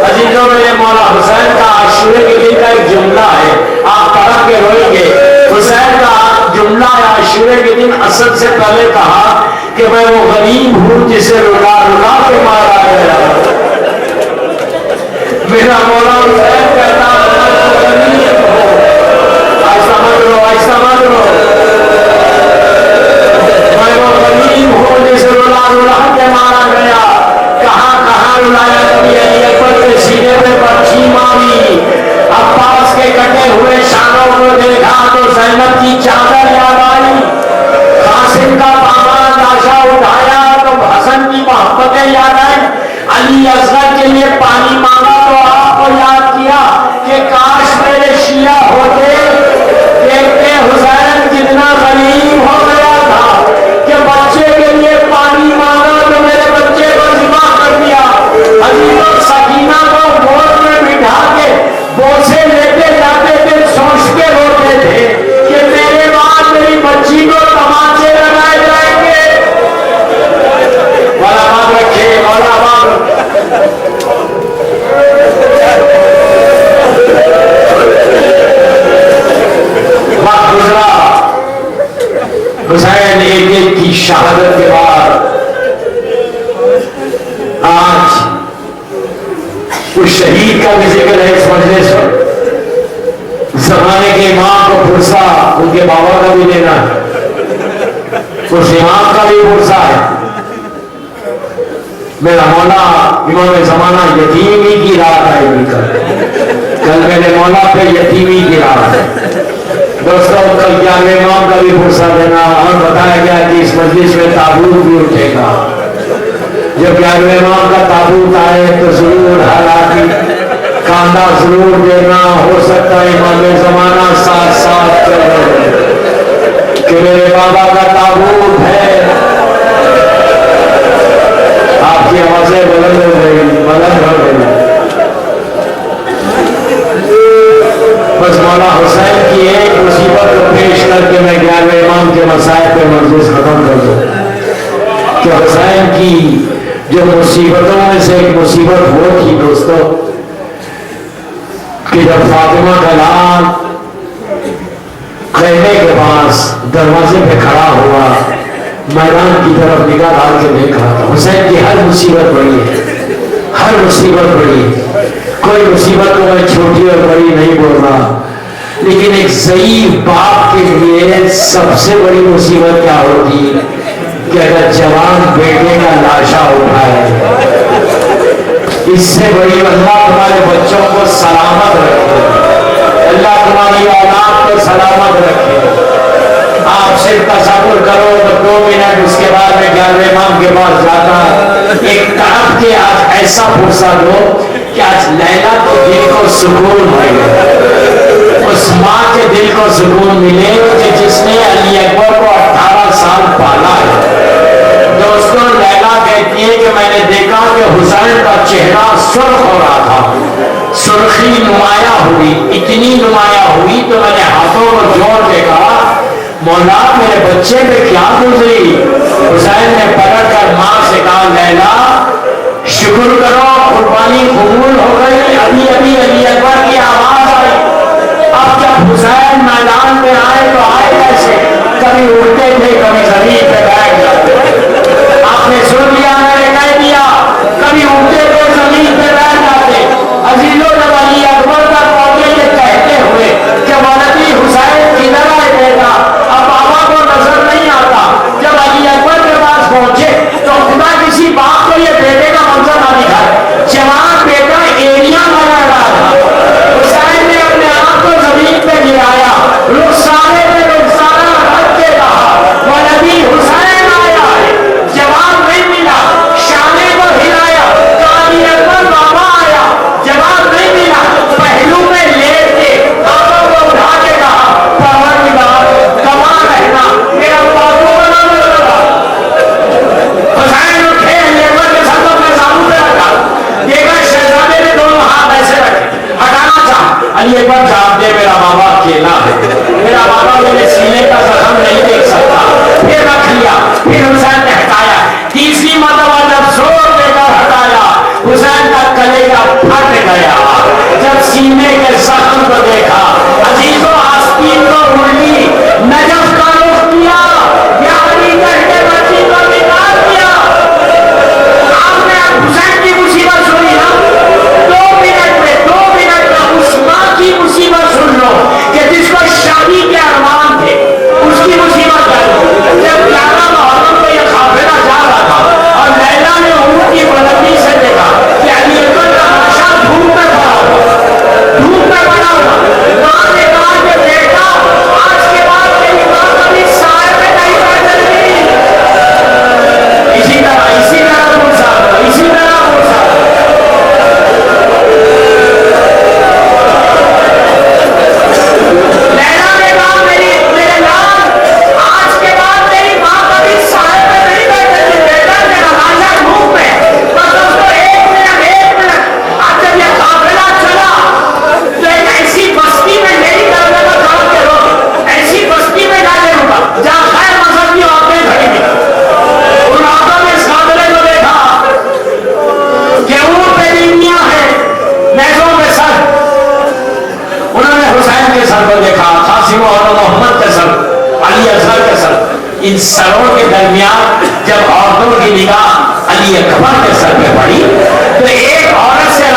عزیزوں میرے مولا حسین کا عاشورے کے دن کا ایک جملہ ہے، آپ پڑھ کے روئیں گے. حسین کا جملہ عاشورے کے دن اسد سے پہلے کہا کہ میں وہ غریب ہوں جسے رلا رلا کے مارا گیا. میرا مولا حسین کہتا ایسا مت رو، ایسا مت رو. میں وہ غریب ہوں جسے رلا رلا کے مارا گیا. کہاں کہاں رلایا؟ کبھی علی اکبر کے سینے پہ برچھی ماری، عباس کے کٹے ہوئے شانوں کو دیکھا تو زینب کی چادر یاد آئی. قاسم کا پامال لاشا اٹھایا تو حسن کی محبتیں یاد آئی. علی اصغر کے لیے پانی مانگا تو آپ کو یاد کیا کہ کاش میرے شیعہ ہوتے. دیکھتے حسین کتنا غریب ہو گیا تھا کہ بچے کے لیے پانی مانگا تو میرے بچے کو ذبح کر دیا. عزیزوں سکینہ کو گود میں بٹھا کے بوسے لیتے جاتے تھے، سوچ کے روتے تھے کہ میرے بعد میری بچی کو تماچے لگائے جائیں گے. مولا بات رکھے، مولا بات وقت گزرا. حسین ایک ایک کی شہادت کے بعد آج اس شہید کا بھی ذکر ہے اس مجلس پر. زمانے کے امام کو پرسا ان کے بابا کا بھی لینا ہے، اس امام کا بھی پرسا ہے. میرا مولا امام زمانہ یتیمی کی رات آئے گی. کل میرے مولا پہ یتیمی کی رات ہے. دوستوں کل 11ویں امام کا بھی پرسا دینا. اور بتایا گیا کہ اس مجلس میں تابوت بھی اٹھے گا. جب 11ویں امام کا تابوت آئے تو ضرور ہر آدمی کان اندازہ ضرور دینا، ہو سکتا ہے امام زمانہ ساتھ ساتھ چل رہے کہ میرے بابا کا تابوت ہے. آپ کی آوازیں بلند ہو گئی، بلند ہو گئی. بس مولا حسین کی ایک مصیبت کو پیش کر کے میں 11ویں امام کے مسائل پہ مجلس ختم کر دوں کہ حسین کی جو مصیبتوں میں سے ایک مصیبت وہ تھی دوستو کہ جب فاطمہ کا لال خیمے کے پاس دروازے پہ کھڑا ہوا، میدان کی طرف نگاہ ڈال کے دیکھ رہا تھا. حسین کی ہر مصیبت بڑی ہے، ہر مصیبت بڑی ہے. کوئی مصیبت کو میں چھوٹی اور بڑی نہیں بول رہا، لیکن ایک ضعیف باپ کے لیے سب سے بڑی مصیبت کیا ہوتی کہ اگر جوان بیٹے کا لاشا اٹھائے. اس سے بڑی اللہ تمہارے بچوں کو سلامت رکھے، اللہ تمہاری اولاد کو سلامت رکھے. آپ صرف تصور کرو تو 2 منٹ اس کے بعد میں 11ویں امام کے پاس جاتا، ایک طرف کے آج ایسا فرصت ہو کہ آج لیلا تو دل کو سکون ملے، اس ماں کے دل کو سکون ملے کہ جس نے علی اکبر کو 18 سال پالا ہے. دوستوں لیلا کہتی ہے کہ میں نے دیکھا کہ حسین کا چہرہ سرخ ہو رہا تھا، سرخی نمایاں ہوئی، اتنی نمایاں ہوئی تو میں نے ہاتھوں کو جوڑ کے کہا مولا میرے بچے پہ کیا گزری. حسین نے پلٹ کر ماں سے کہا لیلا شکر کرو قربانی قبول ہو گئی، ابھی ابھی علی اکبر کی آواز آئی. اب جب حسین میدان میں آئے تو آئے کیسے؟ کبھی اڑتے تھے، کبھی زمین پہ بیٹھ جاتے تھے. آپ نے سن لیا، میں نے کہہ دیا، کبھی اڑتے تھے زمین پہ بیٹھ جاتے. عزیزوں جب علی اکبر کا پہنچے یہ کہتے ہوئے کہ مولوی حسین کدھر آئے بیٹا، اب بابا کو نظر نہیں آتا. جب علی اکبر کے پاس پہنچے تو خدا کسی باپ کو یہ بیٹے کا منظر نہ دکھائے. جوان بیٹا ایریا لگا رہا تھا. حسین نے اپنے آپ کو زمین پہ گرایا، رخسارے پہ رخسارا رکھ کے کہا مولوی حسین آیا ہے. جواب نہیں ملا، شانے کو ہلایا، علی اکبر بابا آیا. جواب نہیں ملا، پہلو میں لیٹ کے آنکھوں کو اٹھا کے کہا پروردگار کماں رہنا، میرا بابو بنا لگا. حسین اٹھے، علی اکبر کے سر کو اپنے سامنے پہ رکھا، دیکھا شہزادے نے دونوں ہاتھ ایسے رکھے، ہٹانا چاہا. علی اکبر جواب دے میرا بابا اکیلا ہے، میرا بابا میرے سینے کا زخم نہیں دیکھ سکتا. پھر رکھ لیا، پھر حسین نے ہٹایا. تیسری مرتبہ جب زور دے کر ہٹایا حسین کا کلیجہ پھٹ گیا. جب سینے کے زخم کو دیکھا عزیزوں آستین کو اڑی، نجف کا رخ کیا، یاری کر کے بچی کو نکال دیا. آپ نے حسین کی مصیبت سنی نا، 2 منٹ میں اس ماں کی مصیبت سن لو کہ جس کو شادی کے ارمان تھے اس کی مصیبت کیا تھی. جب 11 محرم کو یہ قافلہ جا رہا تھا اور لیلا نے اونٹ کی بلندی سے دیکھا کہ علی اکبر کا لاشا دھوپ میں پڑا ہوا. ماں نے کہا کہ بیٹا آج کے بعد تیری ماں کبھی سائے میں نہیں بیٹھ سکتی. اسی طرح لیلا نے کہا میرے لال آج کے بعد تیری ماں کبھی سائے میں نہیں بیٹھ سکتی. بیٹا میرا لاشا دھوپ میں. بس دوستو 1 منٹ. آج جب یہ قافلہ چلا تو ایک ایسی بستی میں میری کرنے کا کام کرو، ایسی بستی میں جا کے رکا جہاں غیر مذہبی عورتیں کھڑی تھیں. ان عورتوں نے اس قافلے کو دیکھا کہ اونٹ پہ نیمیاں ہیں، نیزوں پہ سر. انہوں نے حسین کے سر کو دیکھا، قاسم اور محمد کے سر، علی اصغر کے سر. ان سروں کے درمیان جب عورتوں کی نگاہ علی اکبر کے سر پہ پڑی تو ایک عورت سے